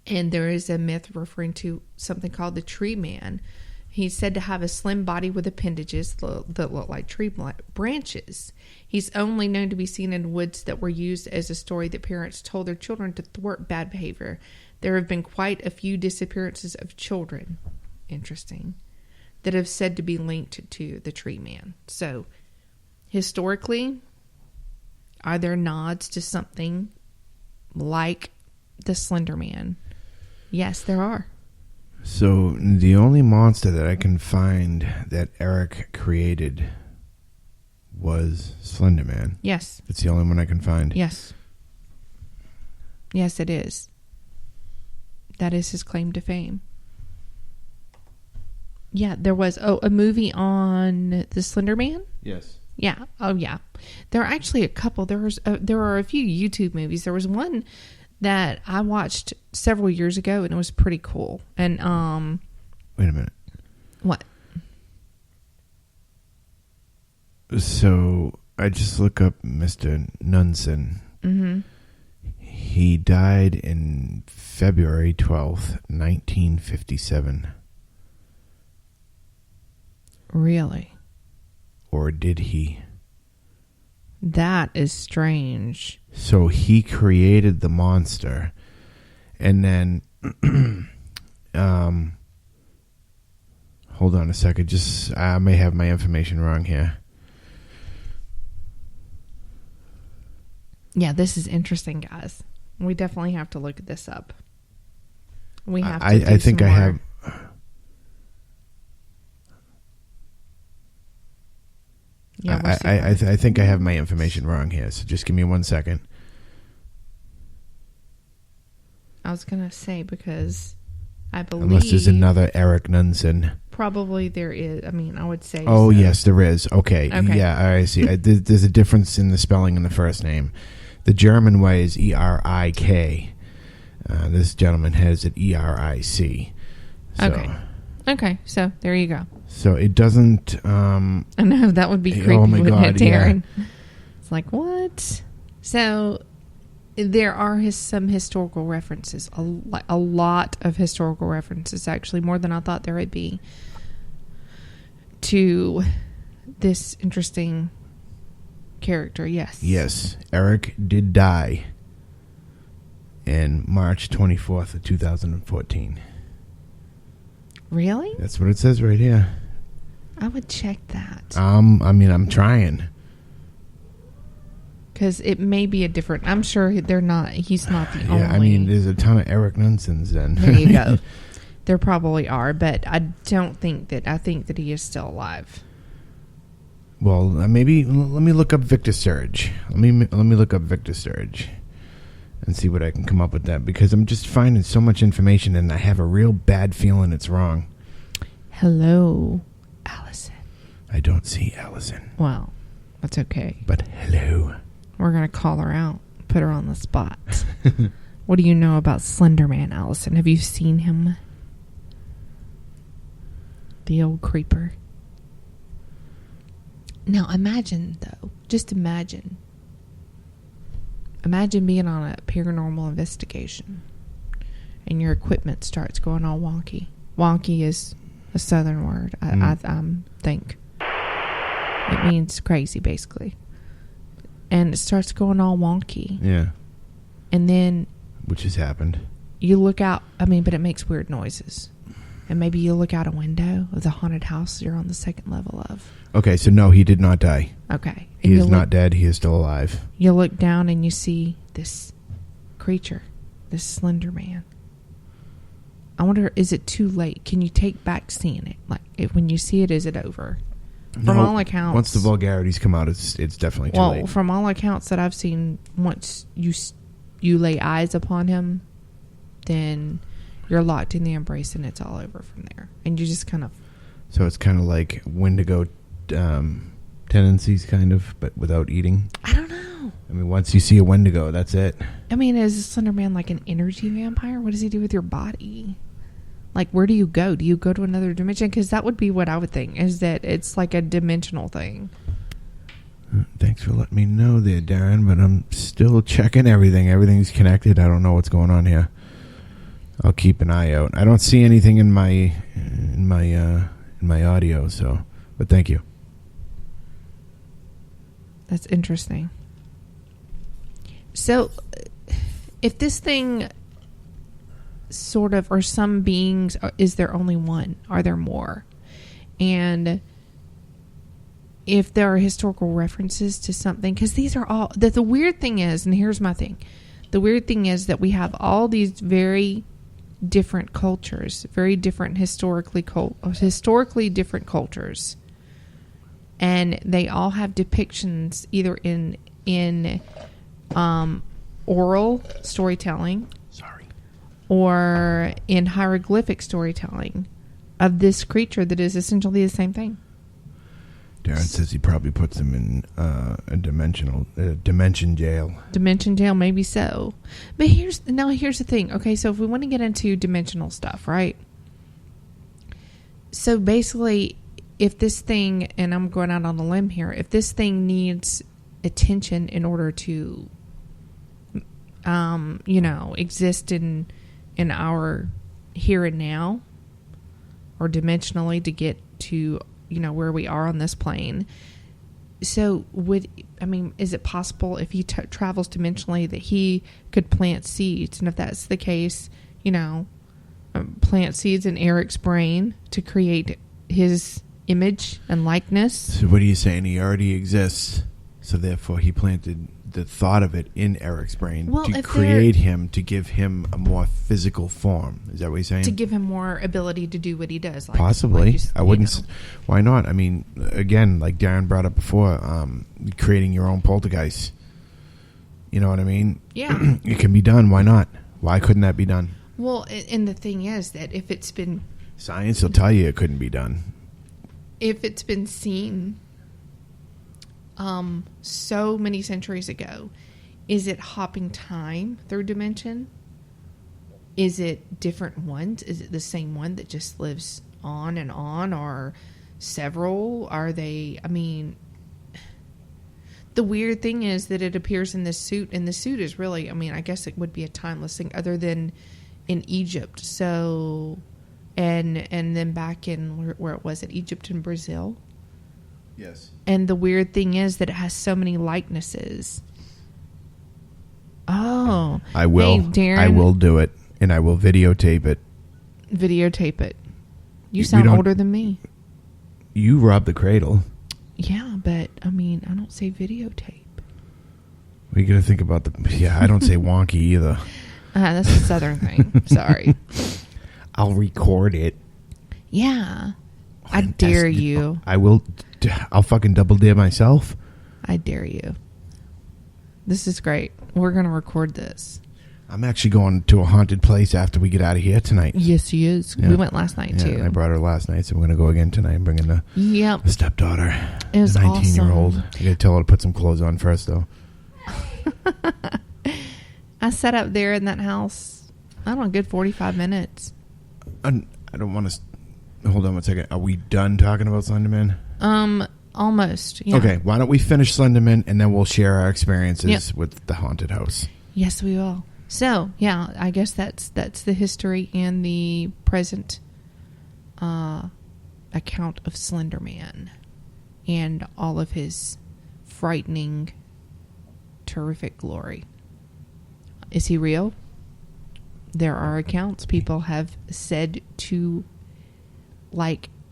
And there is a myth referring to something called the Tree Man. He's said to have a slim body with appendages that look like tree branches. He's only known to be seen in woods that were used as a story that parents told their children to thwart bad behavior. There have been quite a few disappearances of children, that have said to be linked to the Tree Man. So, historically, are there nods to something like the Slender Man? Yes, there are. So the only monster that I can find that Eric created was Slender Man. Yes. It's the only one I can find. Yes. Yes, it is. That is his claim to fame. Yeah, there was a movie on the Slender Man. Yes. Yeah. Oh, yeah. There are actually a couple. There are a few YouTube movies. There was one that I watched several years ago, and it was pretty cool. And wait a minute. What? So I just look up Mr. Nunson. Mm-hmm. He died in February 12th, 1957. Really? Or did he? That is strange. So he created the monster, and then, hold on a second. I may have my information wrong here. Yeah, this is interesting, guys. We definitely have to look this up. We have to. I think I have. Yeah, I think I have my information wrong here. So just give me 1 second. I was gonna say because I believe Unless there's another Eric Nunson. Probably there is. I mean, I would say. Oh so. yes, there is. Okay. Yeah, I see. There's a difference in the spelling in the first name. The German way is Erik. This gentleman has it Eric. So. Okay. So there you go. So it doesn't. I know that would be creepy. Oh my wouldn't God! it, Darren? Yeah. It's like what? So there are some historical references. A lot of historical references, actually, more than I thought there would be, to this interesting character. Yes, Eric did die in March 24th of 2014. Really? That's what it says right here. I would check that. I mean, I'm trying. Because it may be a different. I'm sure he's not the only. Yeah, I mean, there's a ton of Eric Nunsons then. There you go. There probably are, but I don't think that. I think that he is still alive. Well, maybe let me look up Victor Surge. Let me look up Victor Surge and see what I can come up with that, because I'm just finding so much information and I have a real bad feeling it's wrong. Hello, Allison. I don't see Allison. Well, that's okay. But hello. We're going to call her out, put her on the spot. What do you know about Slender Man, Allison? Have you seen him? The old creeper. Now, imagine, though. Just imagine. Imagine being on a paranormal investigation and your equipment starts going all wonky. Wonky is a southern word, I think. It means crazy, basically. And it starts going all wonky. Yeah. And then... Which has happened. You look out... but it makes weird noises. And maybe you look out a window of the haunted house you're on the second level of. Okay, so no, he did not die. Okay. He is not dead. He is still alive. You look down and you see this creature. This Slender Man. I wonder, is it too late? Can you take back seeing it? Like, when you see it, is it over? From all accounts, once the vulgarities come out, it's definitely too late. Well, from all accounts that I've seen, once you lay eyes upon him, then you're locked in the embrace, and it's all over from there. And you just kind of... So it's kind of like Wendigo tendencies, kind of, but without eating. I don't know. I mean, once you see a Wendigo, that's it. I mean, is Slender Man like an energy vampire? What does he do with your body? Like, where do you go? Do you go to another dimension? Because that would be what I would think, is that it's like a dimensional thing. Thanks for letting me know there, Darren, but I'm still checking everything. Everything's connected. I don't know what's going on here. I'll keep an eye out. I don't see anything in my audio, so, but thank you. That's interesting. So, if this thing sort of, or some beings, is there only one? Are there more? And if there are historical references to something, because these are all, the weird thing is, and here's my thing, the weird thing is that we have all these very different cultures, very different historically different cultures, and they all have depictions either in oral storytelling, or in hieroglyphic storytelling of this creature that is essentially the same thing. Darren says he probably puts them in a dimension jail. Dimension jail, maybe so. But here's the thing. Okay, so if we want to get into dimensional stuff, right? So basically, if this thing, and I'm going out on a limb here, if this thing needs attention in order to, exist in our here and now, or dimensionally to get to, where we are on this plane. So is it possible if he travels dimensionally that he could plant seeds? And if that's the case, plant seeds in Eric's brain to create his image and likeness. So what are you saying? He already exists, so therefore he planted the thought of it in Eric's brain to create him, to give him a more physical form. Is that what you're saying? To give him more ability to do what he does. Possibly. I wouldn't. Why not? I mean, again, like Darren brought up before, creating your own poltergeist. You know what I mean? Yeah. It can be done. Why not? Why couldn't that be done? Well, and the thing is that if it's been... Science will tell you it couldn't be done. If it's been seen so many centuries ago, is it hopping time through dimension? Is it different ones? Is it the same one that just lives on, or several? Are they... the weird thing is that it appears in this suit, and the suit is really... I guess it would be a timeless thing other than in Egypt. So... And then back in, where it was, at Egypt and Brazil. Yes. And the weird thing is that it has so many likenesses. Oh. I will. Hey, Darren, I will do it, and I will videotape it. Videotape it. You sound older than me. You robbed the cradle. Yeah, but, I don't say videotape. We got to think about the... Yeah, I don't say wonky either. That's a southern thing. Sorry. I'll record it. Yeah. I dare you. I will. I'll fucking double dare myself. I dare you. This is great. We're going to record this. I'm actually going to a haunted place after we get out of here tonight. Yes, he is. Yeah. We went last night, too. I brought her last night, so we're going to go again tonight and bring in the stepdaughter. It was the 19-year-old. awesome. You got to tell her to put some clothes on first, though. I sat up there in that house, I don't know, a good 45 minutes. I don't want to... Hold on one second. Are we done talking about Slender Man? Almost. Yeah. Okay, why don't we finish Slender Man, and then we'll share our experiences with the haunted house. Yes, we will. So, yeah, I guess that's the history and the present account of Slender Man and all of his frightening, terrific glory. Is he real? There are accounts people have said to,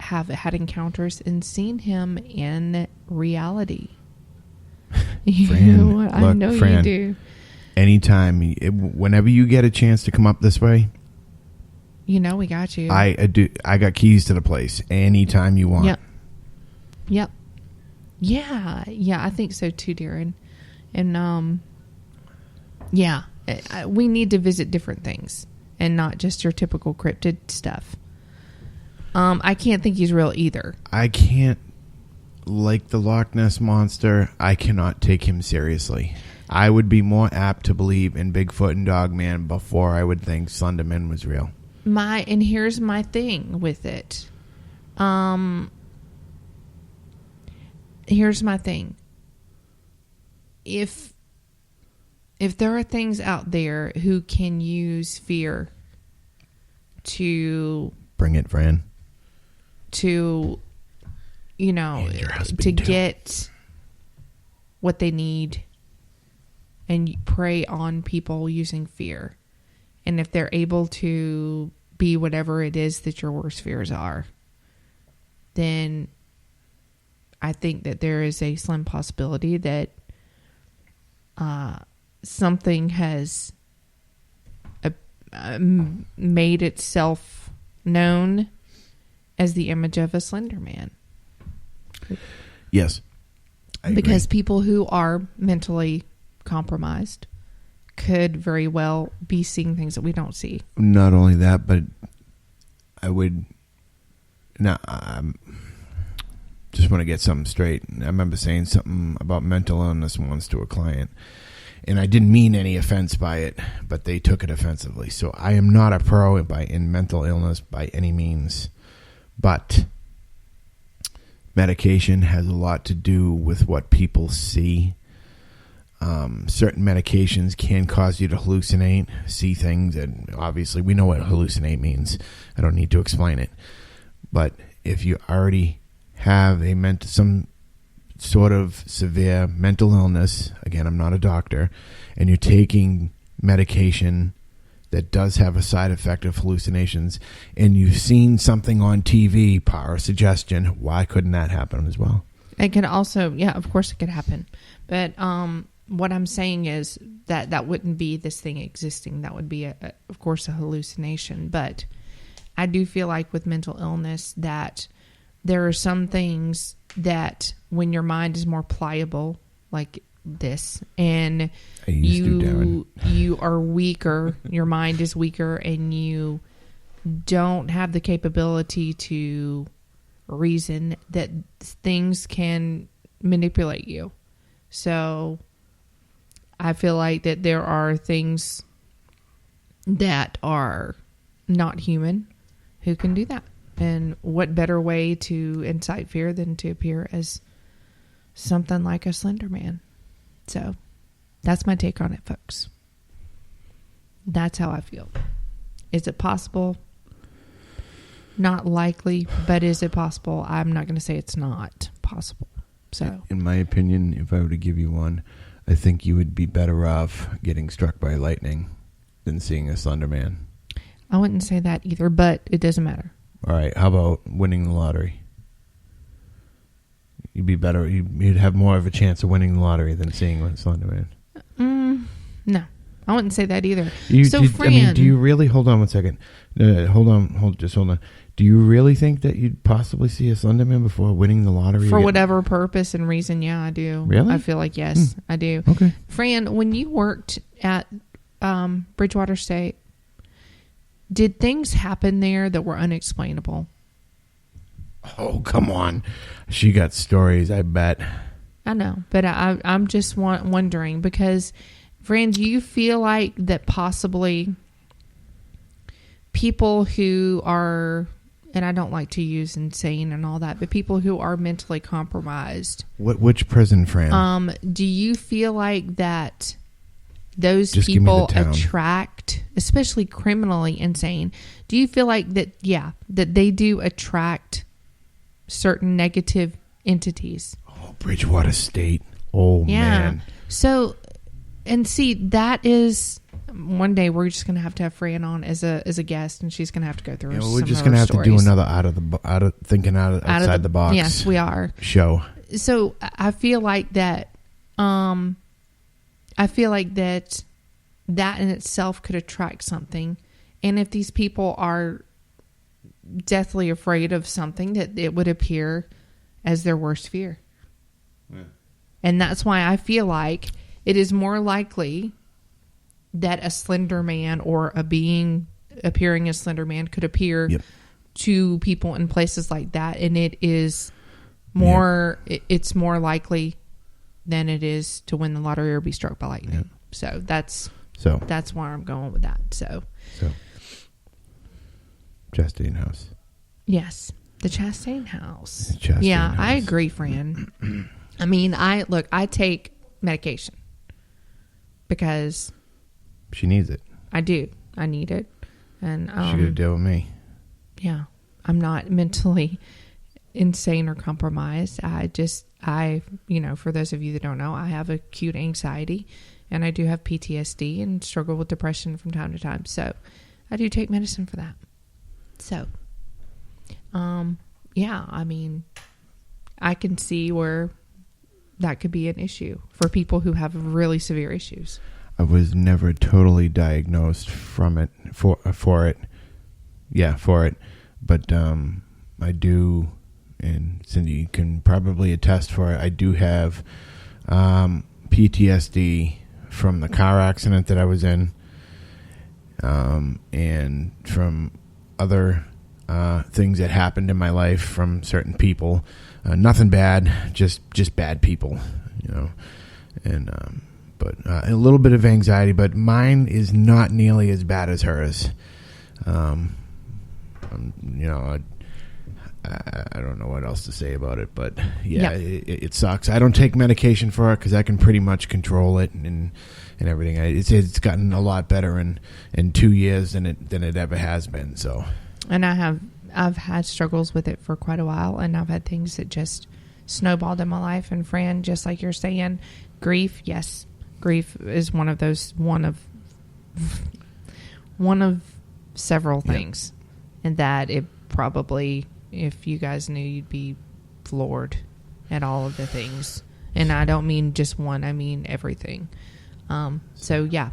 have had encounters and seen him in reality. Fran, I know Fran, you do. Anytime, whenever you get a chance to come up this way, we got you. I got keys to the place anytime you want. Yep. Yeah, I think so too, Darren. And we need to visit different things and not just your typical cryptid stuff. I can't think he's real either. I can't, like the Loch Ness Monster, I cannot take him seriously. I would be more apt to believe in Bigfoot and Dogman before I would think Slender Man was real. And here's my thing with it. Here's my thing. If there are things out there who can use fear to... Bring it, Fran. To, to get what they need and prey on people using fear. And if they're able to be whatever it is that your worst fears are, then I think that there is a slim possibility that something has made itself known as the image of a Slender Man. Yes. Because people who are mentally compromised could very well be seeing things that we don't see. Not only that, but I would... Now, just want to get something straight. I remember saying something about mental illness once to a client, and I didn't mean any offense by it, but they took it offensively. So I am not a pro in mental illness by any means, but medication has a lot to do with what people see. Certain medications can cause you to hallucinate, see things, and obviously we know what hallucinate means. I don't need to explain it. But if you already have some sort of severe mental illness, again, I'm not a doctor, and you're taking medication that does have a side effect of hallucinations, and you've seen something on TV, power of suggestion, why couldn't that happen as well? It could also, yeah, of course it could happen. But what I'm saying is that wouldn't be this thing existing. That would be, of course, a hallucination. But I do feel like with mental illness that there are some things that when your mind is more pliable, like this, and you are weaker, your mind is weaker, and you don't have the capability to reason, that things can manipulate you. So I feel like that there are things that are not human who can do that. And what better way to incite fear than to appear as something like a Slender Man? So that's my take on it, folks. That's how I feel. Is it possible? Not likely, but is it possible? I'm not going to say it's not possible. So, in my opinion, if I were to give you one, I think you would be better off getting struck by lightning than seeing a Slender Man. I wouldn't say that either, but it doesn't matter. All right, how about winning the lottery? You'd be better. You'd have more of a chance of winning the lottery than seeing a Slender Man. No, I wouldn't say that either. Fran, do you really? Hold on one second. Hold on. Do you really think that you'd possibly see a Slender Man before winning the lottery? For whatever purpose and reason, yeah, I do. Really? I feel like yes, I do. Okay. Fran, when you worked at Bridgewater State, did things happen there that were unexplainable? Oh, come on. She got stories, I bet. I know, but I'm just wondering because, Fran, do you feel like that possibly people who are, and I don't like to use insane and all that, but people who are mentally compromised. Which prison, Fran? Do you feel like that those Just people attract, especially criminally insane, do you feel like that, that they do attract certain negative entities? Oh, Bridgewater State. Oh, man. So, and see, that is, one day we're just going to have Fran on as a guest, and she's going to have to go through some we're just going to have to do another outside the box. Yes, we are. Show. So I feel like that. That in itself could attract something, and if these people are deathly afraid of something, that it would appear as their worst fear. Yeah. And that's why I feel like it is more likely that a Slender Man or a being appearing as Slender Man could appear to people in places like that, and it is more. It's more likely than it is to win the lottery or be struck by lightning. Yeah. So that's why I'm going with that. So Chastain House. Yes, the Chastain House. I agree, Fran. I mean, I take medication because she needs it. I do. I need it, and she got to deal with me. Yeah, I'm not mentally insane or compromised. For those of you that don't know, I have acute anxiety, and I do have PTSD and struggle with depression from time to time. So I do take medicine for that. So, I mean, I can see where that could be an issue for people who have really severe issues. I was never totally diagnosed for it. Yeah, for it. But I do, and Cindy can probably attest for it, I do have PTSD from the car accident that I was in, and from other things that happened in my life from certain people. Nothing bad, just bad people, and but a little bit of anxiety, but mine is not nearly as bad as hers. I don't know what else to say about it, but yeah, it sucks. I don't take medication for it because I can pretty much control it and everything. It's gotten a lot better in 2 years than it ever has been. So, and I've had struggles with it for quite a while, and I've had things that just snowballed in my life. And Fran, just like you're saying, grief. Yes, grief is one of several things, and that it probably, if you guys knew, you'd be floored at all of the things. And I don't mean just one; I mean everything. So yeah,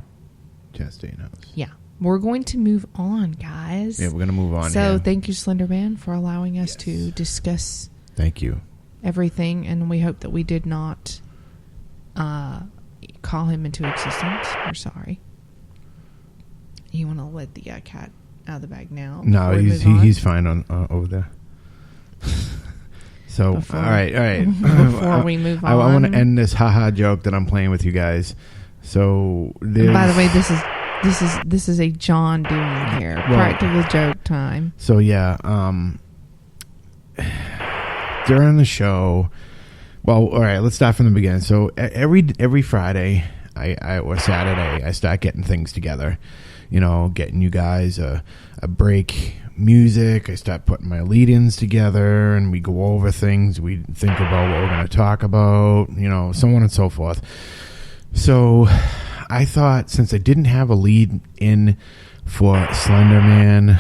Chastain House. Yeah, we're going to move on, guys. Yeah, we're going to move on. So thank you, Slender Man, for allowing us to discuss. Thank you. Everything, and we hope that we did not call him into existence. We're sorry. You want to let the cat out of the bag now? No, he's fine on over there. So all right. Before we move on, I want to end this haha joke that I'm playing with you guys. So, by the way, this is a John doing here. Practical joke time. So yeah, during the show, well, all right, let's start from the beginning. So every Friday or Saturday, I start getting things together. Getting you guys a break music. I start putting my lead-ins together, and we go over things. We think about what we're going to talk about, so on and so forth. So I thought, since I didn't have a lead-in for Slender Man,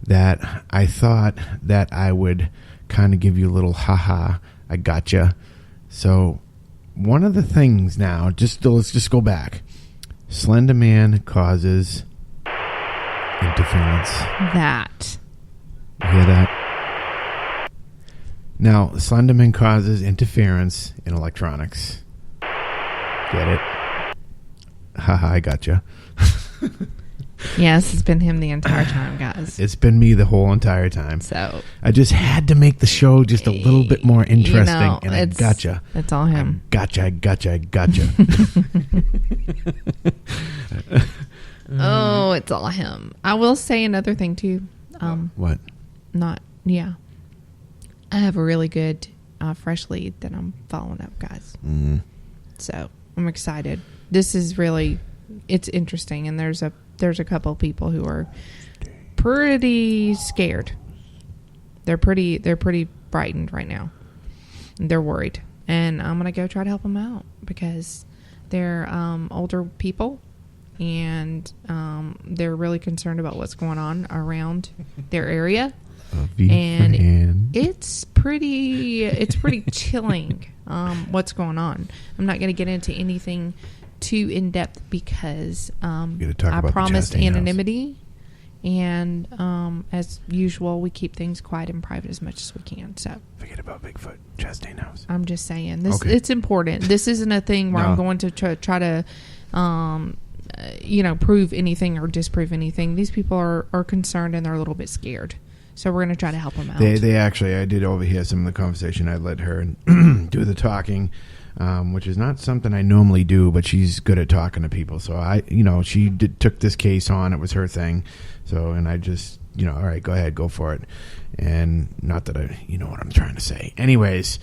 that I thought that I would kind of give you a little haha, I gotcha. So one of the things now, let's just go back. Slender Man causes interference. That. You hear that? Now, Slender Man causes interference in electronics. Get it? Haha, I gotcha. Yes, it's been him the entire time, guys. It's been me the whole entire time. So I just had to make the show just a little bit more interesting, and I gotcha. It's all him. I gotcha. Oh, it's all him. I will say another thing too. What? I have a really good fresh lead that I'm following up, guys. Mm-hmm. So I'm excited. This is really, it's interesting, and there's a couple of people who are pretty scared. They're pretty frightened right now. They're worried, and I'm gonna go try to help them out because they're older people, and they're really concerned about what's going on around their area. And it's pretty chilling what's going on. I'm not going to get into anything too in depth because I promised anonymity, and as usual, we keep things quiet and private as much as we can. So forget about Bigfoot, Chastain House. I'm just saying this. Okay. It's important. This isn't a thing where I'm going to try to prove anything or disprove anything. These people are concerned, and they're a little bit scared. So we're going to try to help them out. They actually, I did overhear some of the conversation. I let her do the talking, which is not something I normally do, but she's good at talking to people. So she took this case on. It was her thing. So, and I just, all right, go ahead, go for it. And not that you know what I'm trying to say. Anyways,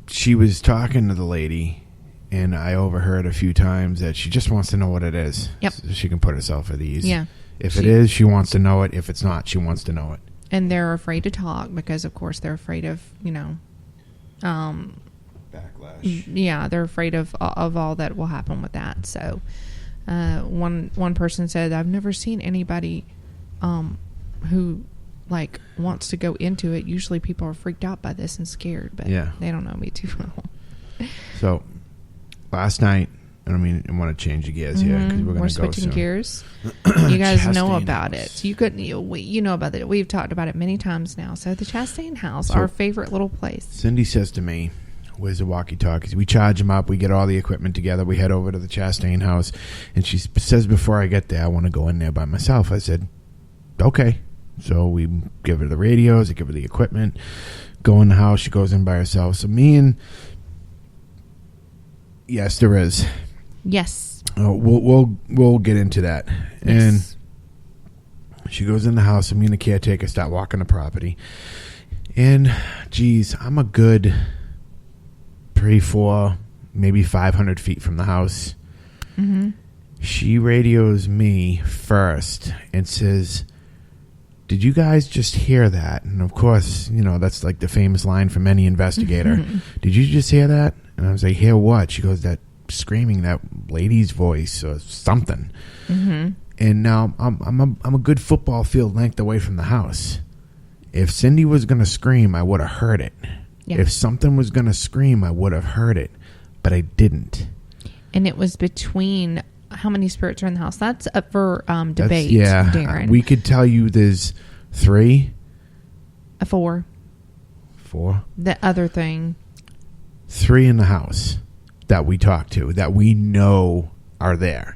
she was talking to the lady, and I overheard a few times that she just wants to know what it is. Yep. So she can put herself at ease. Yeah. If it is, she wants to know it. If it's not, she wants to know it. And they're afraid to talk because, of course, they're afraid of, backlash. Yeah, they're afraid of all that will happen with that. So, one person said, "I've never seen anybody who wants to go into it. Usually, people are freaked out by this and scared, but they don't know me too well." So, last night. I want to change the gears here because we're switching gears. You guys know about it. You know about it. We've talked about it many times now. So the Chastain House, our favorite little place. Cindy says to me, "Where's the walkie-talkies?" We charge them up. We get all the equipment together. We head over to the Chastain House, and she says, "Before I get there, I want to go in there by myself." I said, "Okay." So we give her the radios. I give her the equipment. Go in the house. She goes in by herself. So yes, there is. Yes. We'll get into that. Yes. And She goes in the house, and me and the caretaker start walking the property. And, geez, I'm a good 3, 4, maybe 500 feet from the house. Mm-hmm. She radios me first and says, "Did you guys just hear that?" And, of course, you know, that's like the famous line from any investigator. Mm-hmm. "Did you just hear that?" And I was like, "Hear what?" She goes, "That screaming, that lady's voice or something." Mm-hmm. And now I'm a good football field length away from the house. If Cindy was going to scream, I would have heard it. Yeah. If something was going to scream, I would have heard it. But I didn't. And it was between how many spirits are in the house. That's up for debate, yeah, Darren. we could tell you there's 3. 4. 4. The other thing. 3 in the house that we talk to, that we know are there.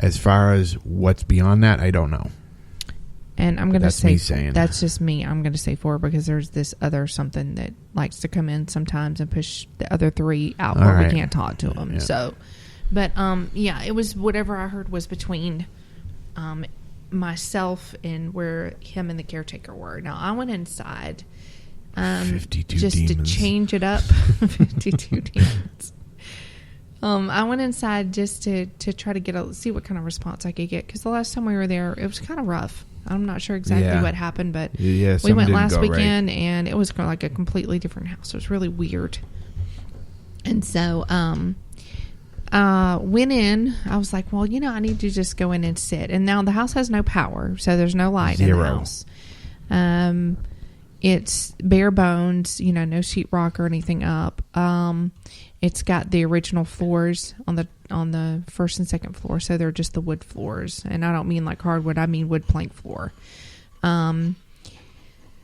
As far as what's beyond that, I don't know. And I'm going to say, me saying. That's just me. I'm going to say 4 because there's this other something that likes to come in sometimes and push the other 3 out, All but right. we can't talk to them. Yeah. So, but yeah, it was whatever I heard was between myself and where him and the caretaker were. Now I went inside 52 just demons. to change it up. 52 demons. I went inside just to try to see what kind of response I could get, because the last time we were there, it was kind of rough. I'm not sure exactly what happened, but Yeah, we something went didn't last go weekend, and it was like a completely different house. It was really weird. And so went in. I was like, well, you know, I need to just go in and sit. And now the house has no power, so there's no light in the house. It's bare bones, you know, no sheetrock or anything up. It's got the original floors on the first and second floor, so they're just the wood floors. And I don't mean like hardwood, I mean wood plank floor. And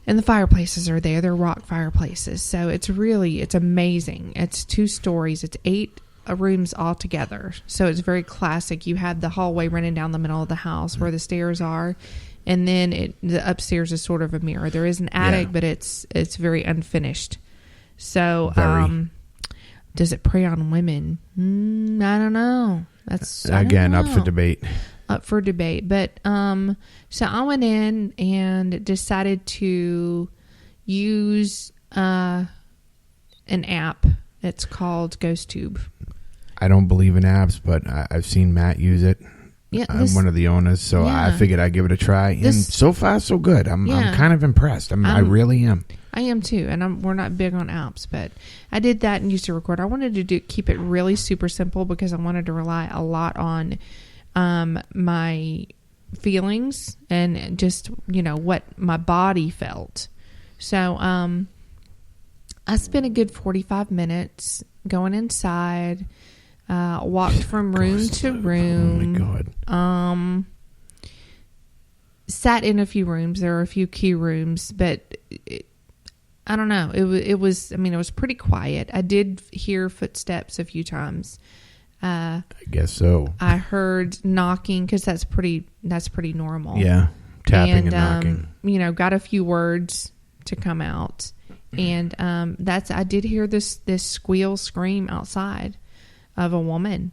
the fireplaces are there. They're rock fireplaces. So it's amazing. It's 2 stories. It's 8 rooms all together. So it's very classic. You have the hallway running down the middle of the house where the stairs are. And then the upstairs is sort of a mirror. There is an attic, but it's very unfinished. So, does it prey on women? I don't know. That's again up for debate. Up for debate. But so I went in and decided to use an app. It's called GhostTube. I don't believe in apps, but I've seen Matt use it. Yeah, I'm one of the owners, so I figured I'd give it a try. And so far, so good. I'm kind of impressed. I really am. I am too, and we're not big on apps, but I did that and used to record. I wanted to keep it really super simple because I wanted to rely a lot on my feelings and just, you know, what my body felt. So I spent a good 45 minutes going inside. Walked from room to room. Oh my God. Sat in a few rooms. There were a few key rooms, but I don't know. It was pretty quiet. I did hear footsteps a few times. I guess so. I heard knocking because that's pretty normal. Yeah, tapping and knocking. You know, got a few words to come out, and I did hear this squeal scream outside of a woman.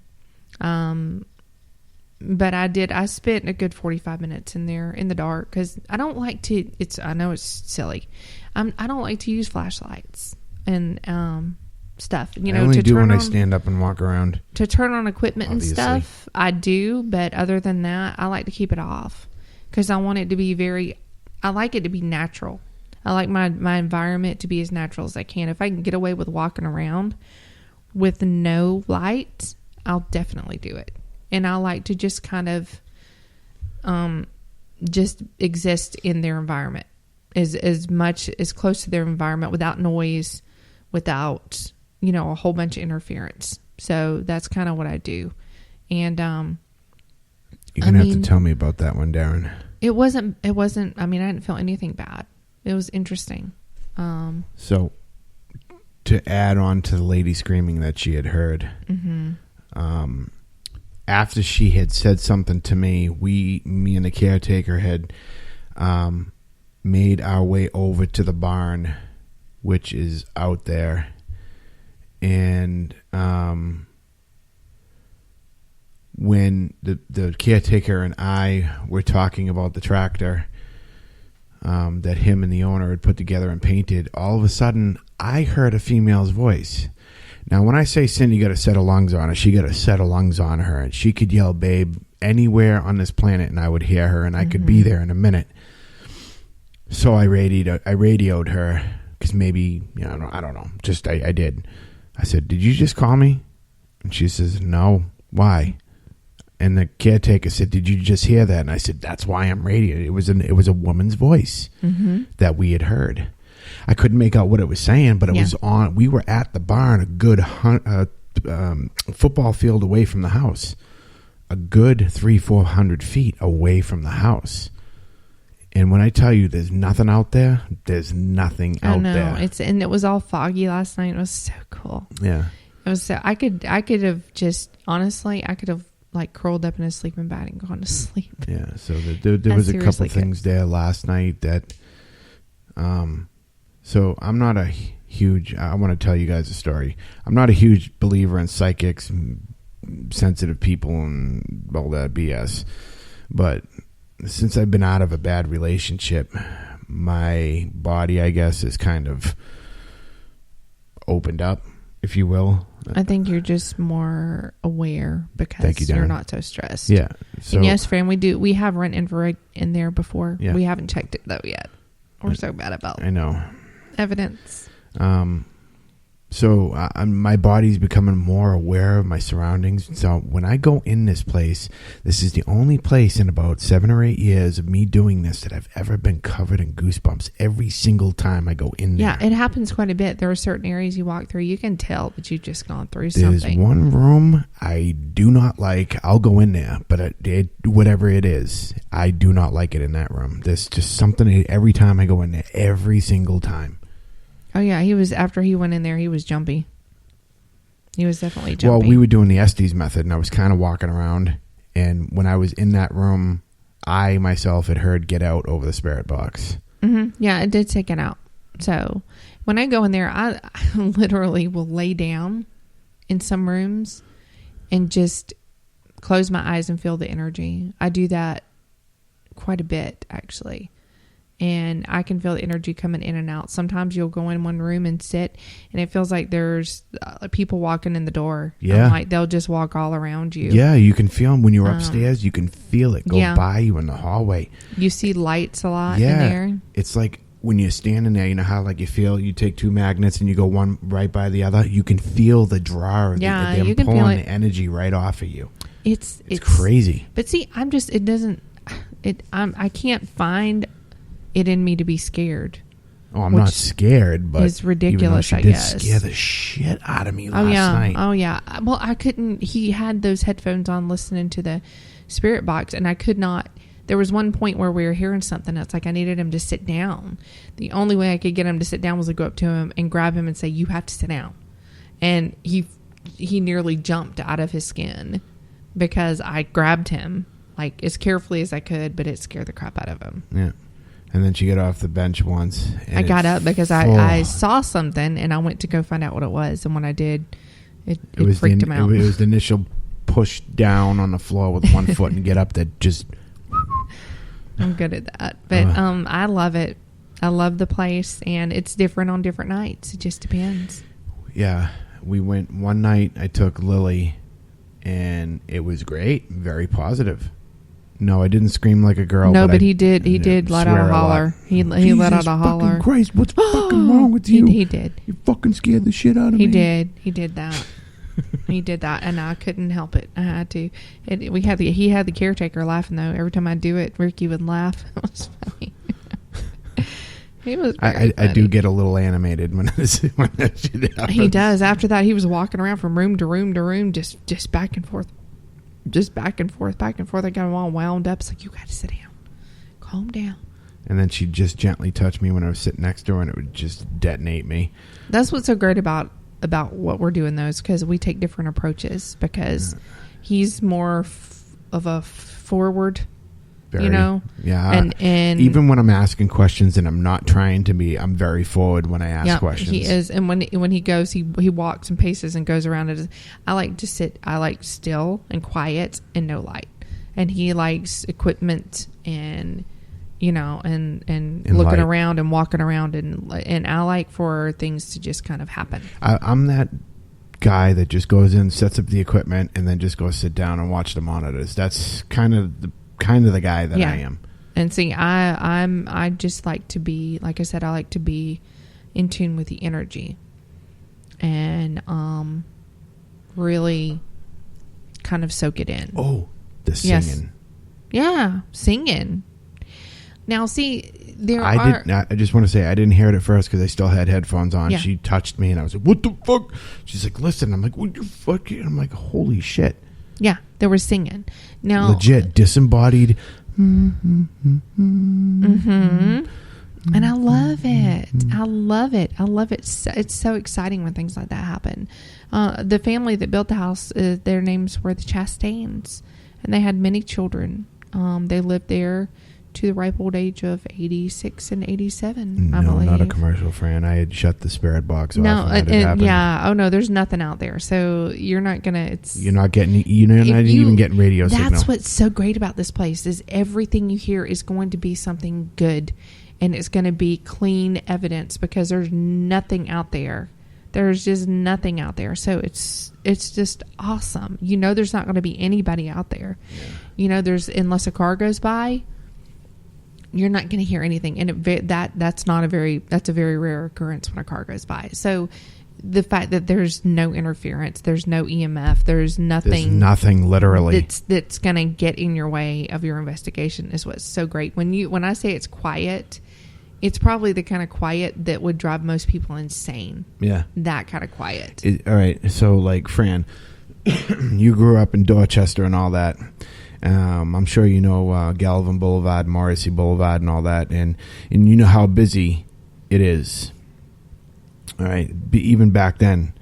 But I spent a good 45 minutes in there in the dark because I don't like to, I know it's silly. I don't like to use flashlights and stuff. You know, I only to do turn when on, I stand up and walk around. To turn on equipment Obviously. and stuff, I do. But other than that, I like to keep it off because I want it to be I like it to be natural. I like my environment to be as natural as I can. If I can get away with walking around with no light, I'll definitely do it. And I like to just kind of just exist in their environment as close to their environment without noise, without, you know, a whole bunch of interference. So that's kind of what I do. And you're going to have to tell me about that one, Darren. It wasn't, I didn't feel anything bad. It was interesting. So to add on to the lady screaming that she had heard, after she had said something to me, me and the caretaker had made our way over to the barn, which is out there. And when the caretaker and I were talking about the tractor that him and the owner had put together and painted, all of a sudden I heard a female's voice. Now, when I say Cindy got a set of lungs on her, she got a set of lungs on her, and she could yell "babe" anywhere on this planet, and I would hear her, and I could be there in a minute. So I radioed her because maybe, I don't know. Just I did. I said, "Did you just call me?" And she says, "No. Why?" And the caretaker said, "Did you just hear that?" And I said, "That's why I'm radioing." It was a woman's voice that we had heard. I couldn't make out what it was saying, but it was on. We were at the barn, a good football field away from the house, a good 300-400 feet away from the house. And when I tell you there's nothing out there, there's nothing out there. And it was all foggy last night. It was so cool. Yeah, it was. So I could have just honestly, I could have like curled up in a sleeping bag and gone to sleep. Yeah. So there was a couple things there last night that. So I'm not a huge. I want to tell you guys a story. I'm not a huge believer in psychics, and sensitive people, and all that BS. But since I've been out of a bad relationship, my body, I guess, is kind of opened up, if you will. I think you're just more aware because you're not so stressed. Yeah. So, and yes, friend, we have run infrared in there before. Yeah. We haven't checked it though yet. We're so bad about I know evidence. So my body's becoming more aware of my surroundings. So when I go in this place, this is the only place in about 7 or 8 years of me doing this that I've ever been covered in goosebumps every single time I go in there. Yeah, it happens quite a bit. There are certain areas you walk through, you can tell that you've just gone through something. There's one room I do not like. I'll go in there, but whatever it is, I do not like it in that room. There's just something every time I go in there, every single time. Oh, yeah. After he went in there, he was jumpy. He was definitely jumpy. Well, we were doing the Estes method, and I was kind of walking around. And when I was in that room, I myself had heard "get out" over the spirit box. Mm-hmm. Yeah, it did say "get out." So when I go in there, I literally will lay down in some rooms and just close my eyes and feel the energy. I do that quite a bit, actually. And I can feel the energy coming in and out. Sometimes you'll go in one room and sit, and it feels like there's people walking in the door. Yeah. Like they'll just walk all around you. Yeah, you can feel them when you're upstairs. You can feel it go by you in the hallway. You see lights a lot in there. It's like when you're standing there, you know how like you feel, you take 2 magnets and you go one right by the other. You can feel the draw of them you can pulling feel the energy right off of you. It's crazy. But see, I can't find it in me to be scared. Oh, I'm not scared, but it's ridiculous. I guess did scare the shit out of me last night. Oh yeah. Well, I couldn't. He had those headphones on, listening to the spirit box, and I could not. There was one point where we were hearing something. It's like I needed him to sit down. The only way I could get him to sit down was to go up to him and grab him and say, "You have to sit down." And he nearly jumped out of his skin because I grabbed him like as carefully as I could, but it scared the crap out of him. Yeah. And then she got off the bench once. I got up because I saw something, and I went to go find out what it was. And when I did, it freaked him out. It was the initial push down on the floor with one foot and get up that just... I'm good at that. But I love it. I love the place, and it's different on different nights. It just depends. Yeah. We went one night, I took Lily, and it was great. Very positive. No, I didn't scream like a girl. No, but he did. He did let out a holler. He let out a holler. Jesus Christ, what's fucking wrong with you? He did. You fucking scared the shit out of me. He did. He did that. He did that, and I couldn't help it. I had to. He had the caretaker laughing though. Every time I do it, Ricky would laugh. It was funny. He was. I do get a little animated when that shit happens. He does. After that, he was walking around from room to room to room, just back and forth. Just back and forth. I got him all wound up. It's like, you got to sit down. Calm down. And then she'd just gently touch me when I was sitting next to her, and it would just detonate me. That's what's so great about what we're doing, those, because we take different approaches. Because he's more of a forward Very, you know? Yeah. And even when I'm asking questions and I'm not trying to be, I'm very forward when I ask questions. He is. And when he goes, he walks and paces and goes around it. I like to sit. I like still and quiet and no light. And he likes equipment and, you know, and looking light. around and walking around. And I like for things to just kind of happen. I'm that guy that just goes in, sets up the equipment, and then just goes sit down and watch the monitors. That's kind of the guy that I am. And see, I just like to be, like I said, I like to be in tune with the energy and really kind of soak it in. Oh, the singing. Yes. Yeah, singing. Now, see, I just want to say I didn't hear it at first because I still had headphones on. Yeah. She touched me and I was like, "What the fuck?" She's like, "Listen." I'm like, "What you fucking?" I'm like, "Holy shit!" Yeah, there was singing. Now, legit disembodied. Mm-hmm. And I love it. I love it. I love it. It's so exciting when things like that happen. The family that built the house, their names were the Chastains, and they had many children. They lived there to the ripe old age of 86 and 87, I believe. No, not a commercial, Fran. I had shut the spirit box off. No, yeah. Oh, no, there's nothing out there. So you're not going to... You're not getting... You're not even getting radio signal. That's what's so great about this place is everything you hear is going to be something good. And it's going to be clean evidence because there's nothing out there. There's just nothing out there. So it's just awesome. You know there's not going to be anybody out there. Yeah. You know, unless a car goes by... You're not going to hear anything, and that's a very rare occurrence when a car goes by. So, the fact that there's no interference, there's no EMF, there's nothing literally that's going to get in your way of your investigation is what's so great. When I say it's quiet, it's probably the kind of quiet that would drive most people insane. Yeah, that kind of quiet. All right, so like Fran, you grew up in Dorchester and all that. I'm sure you know Galvin Boulevard, Morrissey Boulevard, and all that, and you know how busy it is. All right, even back then,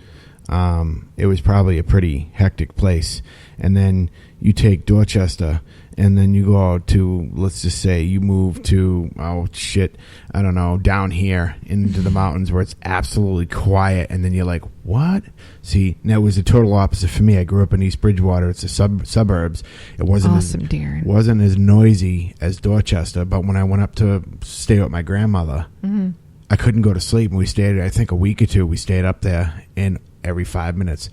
it was probably a pretty hectic place. And then you take Dorchester, and then you go out to, let's just say, you move to I don't know, down here into the mountains where it's absolutely quiet, and then you're like, what? See, now it was the total opposite for me. I grew up in East Bridgewater. It's the suburbs. It wasn't Darren. Wasn't as noisy as Dorchester, but when I went up to stay with my grandmother, I couldn't go to sleep, and we stayed, I think, a week or two. We stayed up there, and every 5 minutes,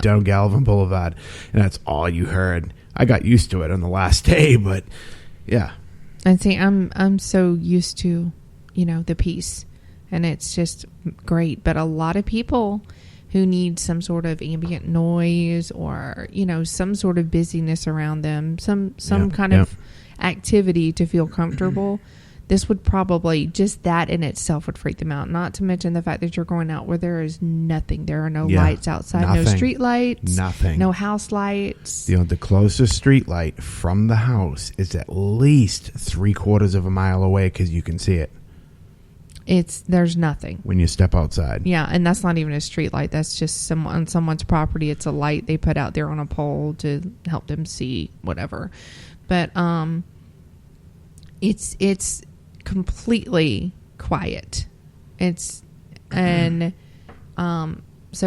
down Galvin Boulevard, and that's all you heard. I got used to it on the last day, but yeah. And see, I'm so used to, the peace, and it's just great. But a lot of people who need some sort of ambient noise or some sort of busyness around them, some kind of activity to feel comfortable. This would probably, just that in itself would freak them out. Not to mention the fact that you're going out where there is nothing. There are no lights outside, no street lights, nothing, no house lights. The closest street light from the house is at least 3/4 of a mile away because you can see it. There's nothing when you step outside. Yeah, and that's not even a street light. That's just on someone's property. It's a light they put out there on a pole to help them see whatever. But it's completely quiet. So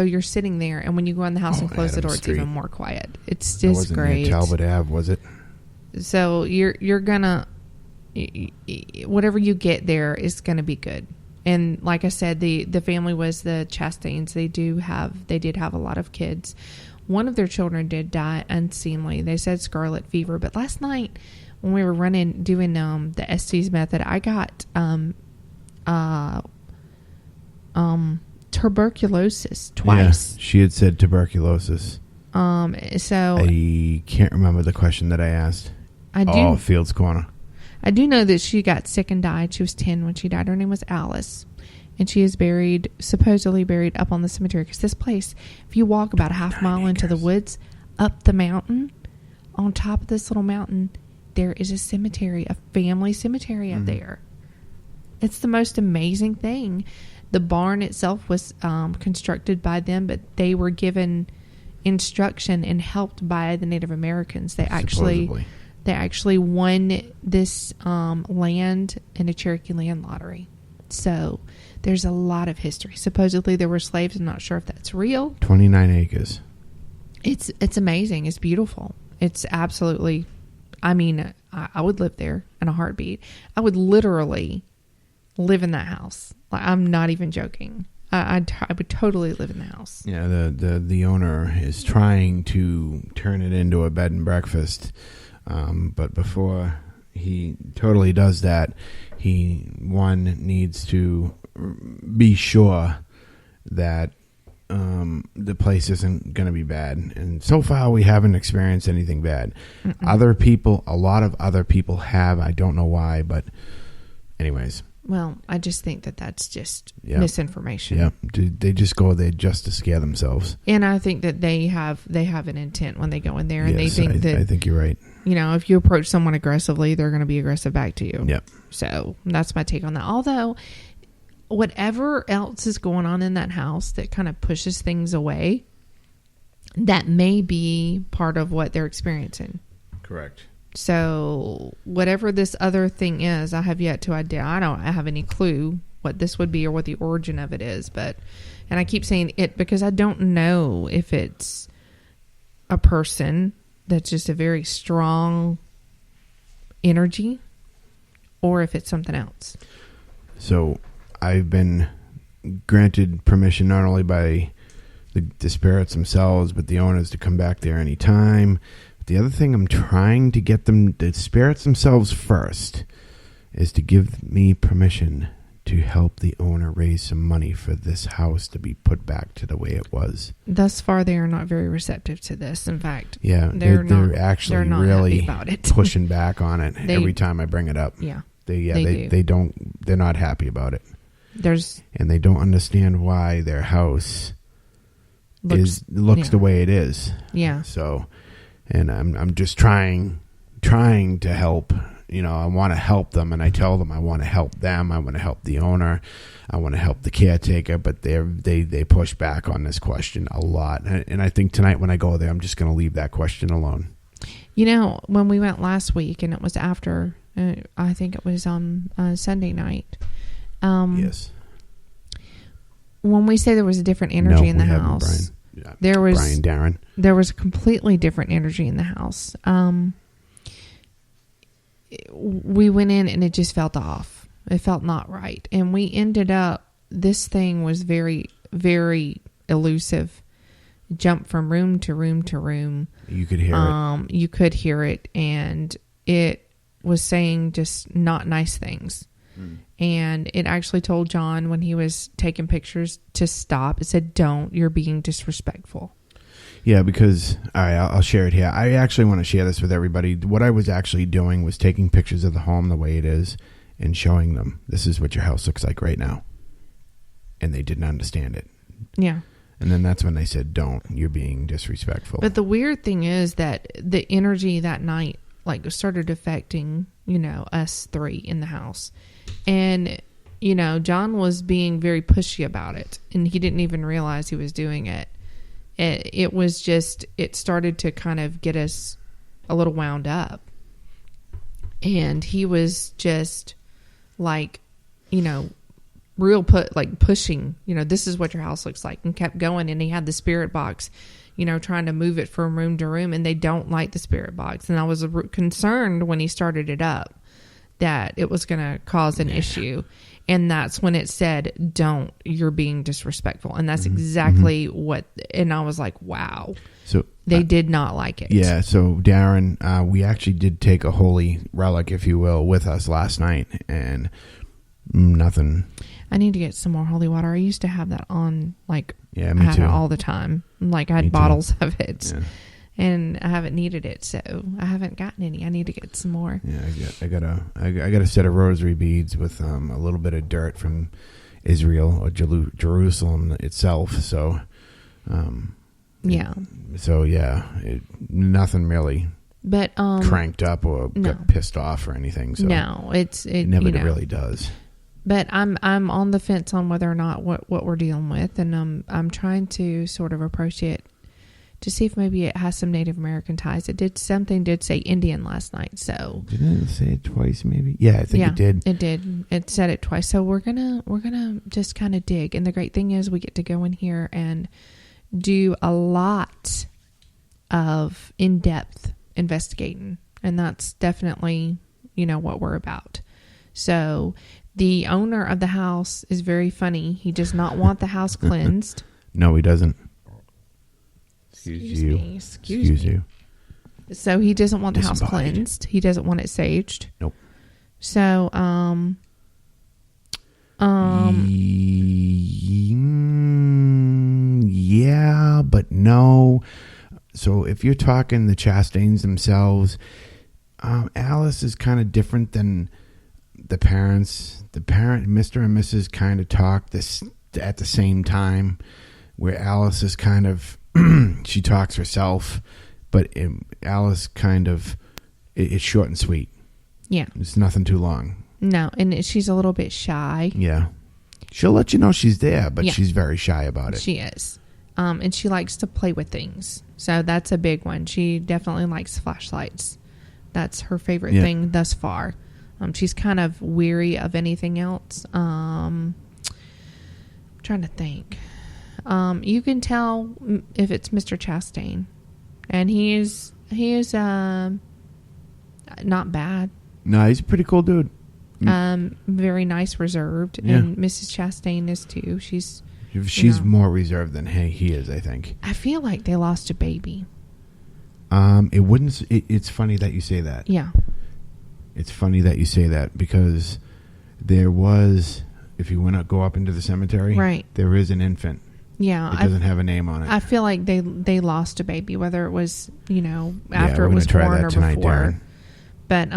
you're sitting there, and when you go in the house and close the door, it's even more quiet. It's just great. Near Talbot Ave, was it? So you're gonna, whatever you get there is gonna be good. And like I said, the family was the Chastains. They did have a lot of kids. One of their children did die unseemly. They said scarlet fever, but last night when we were doing the Estes method, I got tuberculosis twice. Yeah, she had said tuberculosis. So I can't remember the question that I asked. Fields Corner. I do know that she got sick and died. She was 10 when she died. Her name was Alice. And she is supposedly buried up on the cemetery. Because this place, if you walk about a half mile into the woods, up the mountain, on top of this little mountain, there is a cemetery, a family cemetery up there. It's the most amazing thing. The barn itself was constructed by them, but they were given instruction and helped by the Native Americans. They Supposedly. actually won this land in a Cherokee land lottery. So there's a lot of history. Supposedly there were slaves. I'm not sure if that's real. 29 acres. It's amazing. It's beautiful. It's absolutely, I mean, I would live there in a heartbeat. I would literally live in that house. Like, I'm not even joking. I would totally live in the house. Yeah, the owner is trying to turn it into a bed and breakfast. But before he totally does that, he needs to be sure that the place isn't going to be bad. And so far, we haven't experienced anything bad. Mm-mm. A lot of other people have. I don't know why, but anyways. Well, I just think that that's just misinformation. Yeah, they just go there just to scare themselves. And I think that they have an intent when they go in there, and they think I think you're right. You know, if you approach someone aggressively, they're going to be aggressive back to you. Yep. So that's my take on that. Although, whatever else is going on in that house that kind of pushes things away, that may be part of what they're experiencing. Correct. So whatever this other thing is, I have yet to identify. I don't have any clue what this would be or what the origin of it is. And I keep saying it because I don't know if it's a person that's just a very strong energy or if it's something else. So I've been granted permission not only by the spirits themselves, but the owners to come back there anytime. The other thing I'm trying to get the spirits themselves first, is to give me permission to help the owner raise some money for this house to be put back to the way it was. Thus far, they are not very receptive to this. In fact, yeah, they're actually not really happy about it. pushing back on it every time I bring it up. Yeah, they're not happy about it. And they don't understand why their house looks the way it is. Yeah. So. And I'm just trying to help. You know, I want to help them, and I tell them I want to help them. I want to help the owner. I want to help the caretaker, but they push back on this question a lot. And I think tonight when I go there, I'm just going to leave that question alone. You know, when we went last week, and it was after, I think it was on Sunday night. Yes. When we say there was a different energy in the house. Brian. Yeah, Brian Darren. There was a completely different energy in the house. We went in and it just felt off. It felt not right. And we ended up, this thing was very, very elusive. Jumped from room to room to room. You could hear it. You could hear it. And it was saying just not nice things. And it actually told John when he was taking pictures to stop. It said, don't, you're being disrespectful. Yeah, because, all right, I'll share it here. I actually want to share this with everybody. What I was actually doing was taking pictures of the home the way it is and showing them, this is what your house looks like right now. And they didn't understand it. Yeah. And then that's when they said, don't, you're being disrespectful. But the weird thing is that the energy that night, like, started affecting, you know, us three in the house. And, you know, John was being very pushy about it, and he didn't even realize he was doing it. It was just, it started to kind of get us a little wound up. And he was just like, you know, pushing, you know, this is what your house looks like, and kept going. And he had the spirit box, you know, trying to move it from room to room, and they don't like the spirit box. And I was concerned when he started it up that it was going to cause an issue. And that's when it said, don't, you're being disrespectful. And that's exactly what, and I was like, wow. So they did not like it. Yeah. So Darren, we actually did take a holy relic, if you will, with us last night, and nothing. I need to get some more holy water. I used to have that on, like, yeah, me I had too. it all the time. Like, I had bottles of it. Yeah. And I haven't needed it, so I haven't gotten any. I need to get some more. Yeah, I got a set of rosary beads with a little bit of dirt from Israel or Jerusalem itself. So, yeah. Nothing really. But cranked up or got pissed off or anything. So no, it never really does. But I'm on the fence on whether or not what we're dealing with, and I'm trying to sort of approach it to see if maybe it has some Native American ties. Did say Indian last night, so didn't it say it twice? Maybe. Yeah, I think it did. It did. It said it twice. So we're gonna just kind of dig. And the great thing is we get to go in here and do a lot of in-depth investigating, and that's definitely what we're about. So the owner of the house is very funny. He does not want the house cleansed. No, he doesn't. Excuse me. So he doesn't want the house cleansed. He doesn't want it saged. Nope. So, yeah, but no. So if you're talking the Chastains themselves, Alice is kind of different than the parents. The parent, Mr. and Mrs. kind of talk this at the same time, where Alice is kind of, she talks herself, but Alice kind of, it's short and sweet. Yeah. It's nothing too long. No, and she's a little bit shy. Yeah. She'll let you know she's there, but she's very shy about it. She is. And she likes to play with things. So that's a big one. She definitely likes flashlights. That's her favorite thing thus far. She's kind of weary of anything else. I'm trying to think. You can tell if it's Mr. Chastain, and he is not bad. No, he's a pretty cool dude. Very nice, reserved, and Mrs. Chastain is too. She's more reserved than he is, I think. I feel like they lost a baby. It wouldn't. It's funny that you say that. Yeah. It's funny that you say that because there was, if you go up into the cemetery, right, there is an infant. Yeah, it doesn't have a name on it. I feel like they lost a baby, whether it was after it was born or tonight, before. Darren. But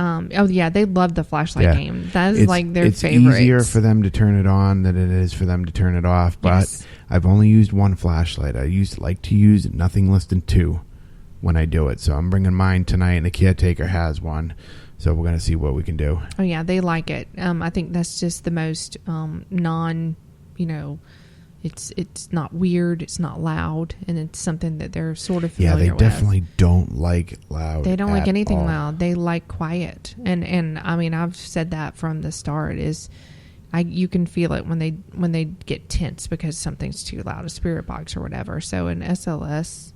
they love the flashlight game. That is like their favorite. It's easier for them to turn it on than it is for them to turn it off. But I've only used one flashlight. I like to use nothing less than 2 when I do it. So I'm bringing mine tonight, and the caretaker has one. So we're going to see what we can do. Oh yeah, they like it. I think that's just the most it's not weird, it's not loud, and it's something that they're sort of familiar with. Yeah, they definitely don't like loud. They don't like anything all. loud. They like quiet. And I mean, I've said that from the start you can feel it when they get tense because something's too loud, a spirit box or whatever. So an SLS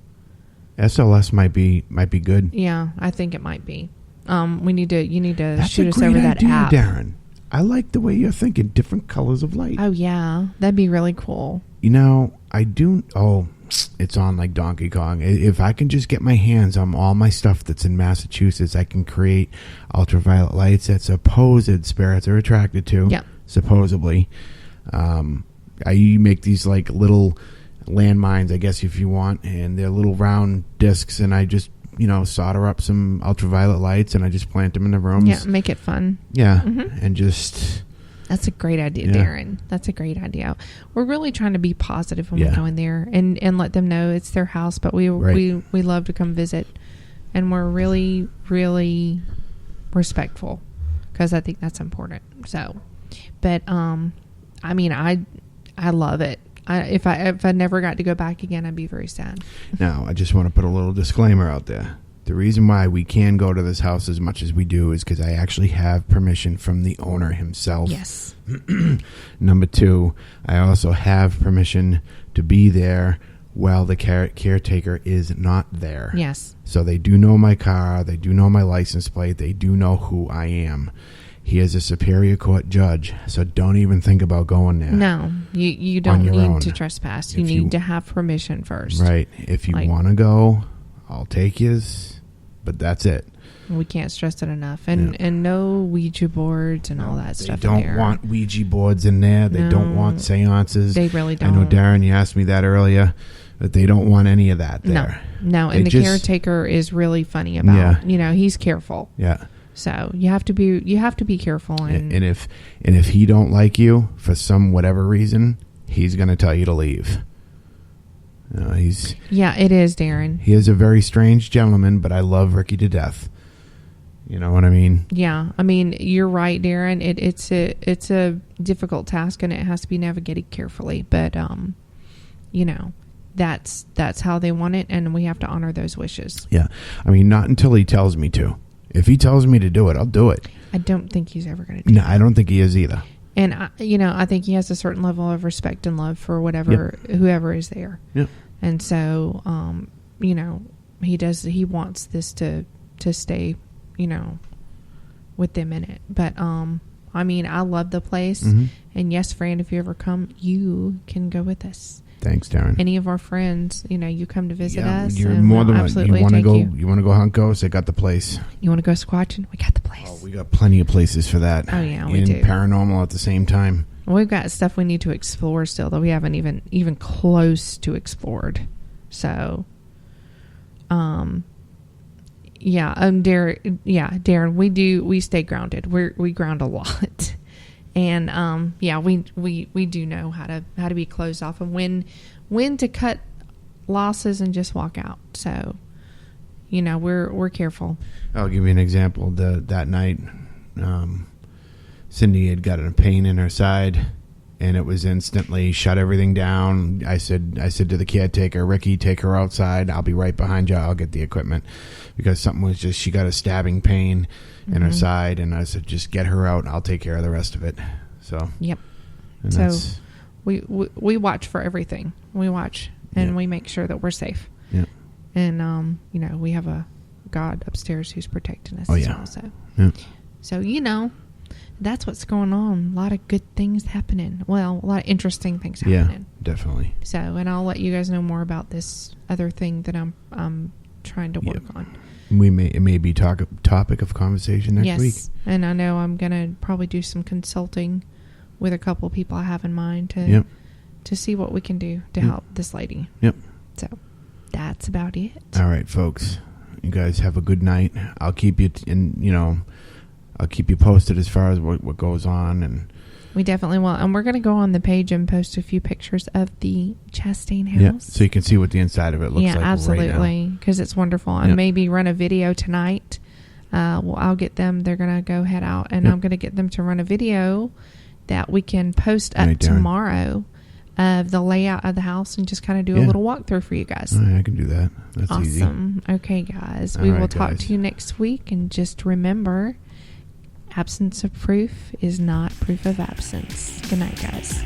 might be good. Yeah, I think it might be. You need to shoot us over that app. Darren. I like the way you're thinking. Different colors of light. Oh, yeah. That'd be really cool. I do... Oh, it's on like Donkey Kong. If I can just get my hands on all my stuff that's in Massachusetts, I can create ultraviolet lights that supposed spirits are attracted to. Yeah. Supposedly. I make these like little landmines, I guess, if you want, and they're little round discs, and I just... solder up some ultraviolet lights, and I just plant them in the rooms. Yeah, make it fun. Yeah, and just... That's a great idea, Darren. That's a great idea. We're really trying to be positive when we go in there and let them know it's their house, but we love to come visit, and we're really, really respectful because I think that's important. So, but I mean, I love it. If I never got to go back again, I'd be very sad. Now, I just want to put a little disclaimer out there. The reason why we can go to this house as much as we do is because I actually have permission from the owner himself. Yes. Number 2, I also have permission to be there while the caretaker is not there. Yes. So they do know my car. They do know my license plate. They do know who I am. He is a Superior Court judge, so don't even think about going there. No, you don't need to trespass. You need to have permission first. Right. If you want to go, I'll take you, but that's it. We can't stress it enough. And no Ouija boards and all that stuff in there. They don't want Ouija boards in there. They don't want seances. They really don't. I know, Darren, you asked me that earlier, but they don't want any of that there. No, and the caretaker is really funny about, he's careful. Yeah. So you have to be careful, and if he don't like you for some whatever reason, he's going to tell you to leave. It is, Darren. He is a very strange gentleman, but I love Ricky to death. You know what I mean? Yeah, I mean you're right, Darren. It's a difficult task, and it has to be navigated carefully. But that's how they want it, and we have to honor those wishes. Yeah. I mean, not until he tells me to. If he tells me to do it, I'll do it. I don't think he's ever going to do No, I don't think he is either. And, I think he has a certain level of respect and love for whoever is there. Yep. And so, he wants this to stay, with them in it. But, I love the place. Mm-hmm. And yes, Fran, if you ever come, you can go with us. Thanks, Darren. Any of our friends, you come to visit us. You're and more we'll than absolutely you want to take go. you. You want to go hunt ghosts? I got the place. You want to go squatching? We got the place. Oh, we got plenty of places for that. Oh, yeah, we and do. Paranormal at the same time. We've got stuff we need to explore still that we haven't even close to explored. So, Darren, we stay grounded. We ground a lot. And we do know how to be closed off and when to cut losses and just walk out. So, we're careful. I'll give you an example. That night, Cindy had gotten a pain in her side, and it was instantly shut everything down. I said to the caretaker, Ricky, take her outside. I'll be right behind you. I'll get the equipment, because something was she got a stabbing pain in her side, and I said, just get her out and I'll take care of the rest of it. So yep. And so we watch for everything. We watch and Yeah. we make sure that we're safe. Yeah. And we have a God upstairs who's protecting us Oh, as yeah. well. So Yeah. So that's what's going on. A lot of good things happening. Well, a lot of interesting things happening. Yeah, definitely. So, and I'll let you guys know more about this other thing that I'm trying to work on. It may be topic of conversation next week. Yes, and I know I'm gonna probably do some consulting with a couple of people I have in mind to see what we can do to help this lady. Yep. So that's about it. All right, folks. You guys have a good night. I'll keep you I'll keep you posted as far as what goes on, and we definitely will. And we're going to go on the page and post a few pictures of the Chastain house. yeah, so you can see what the inside of it looks like. Yeah, absolutely, because it's wonderful. And maybe run a video tonight. I'll get them. They're going to go head out, and I'm going to get them to run a video that we can post up tomorrow of the layout of the house and just kind of do a little walkthrough for you guys. All right, I can do that. That's easy. Awesome. Okay, guys. We will talk to you next week, and just remember, absence of proof is not proof of absence. Good night, guys.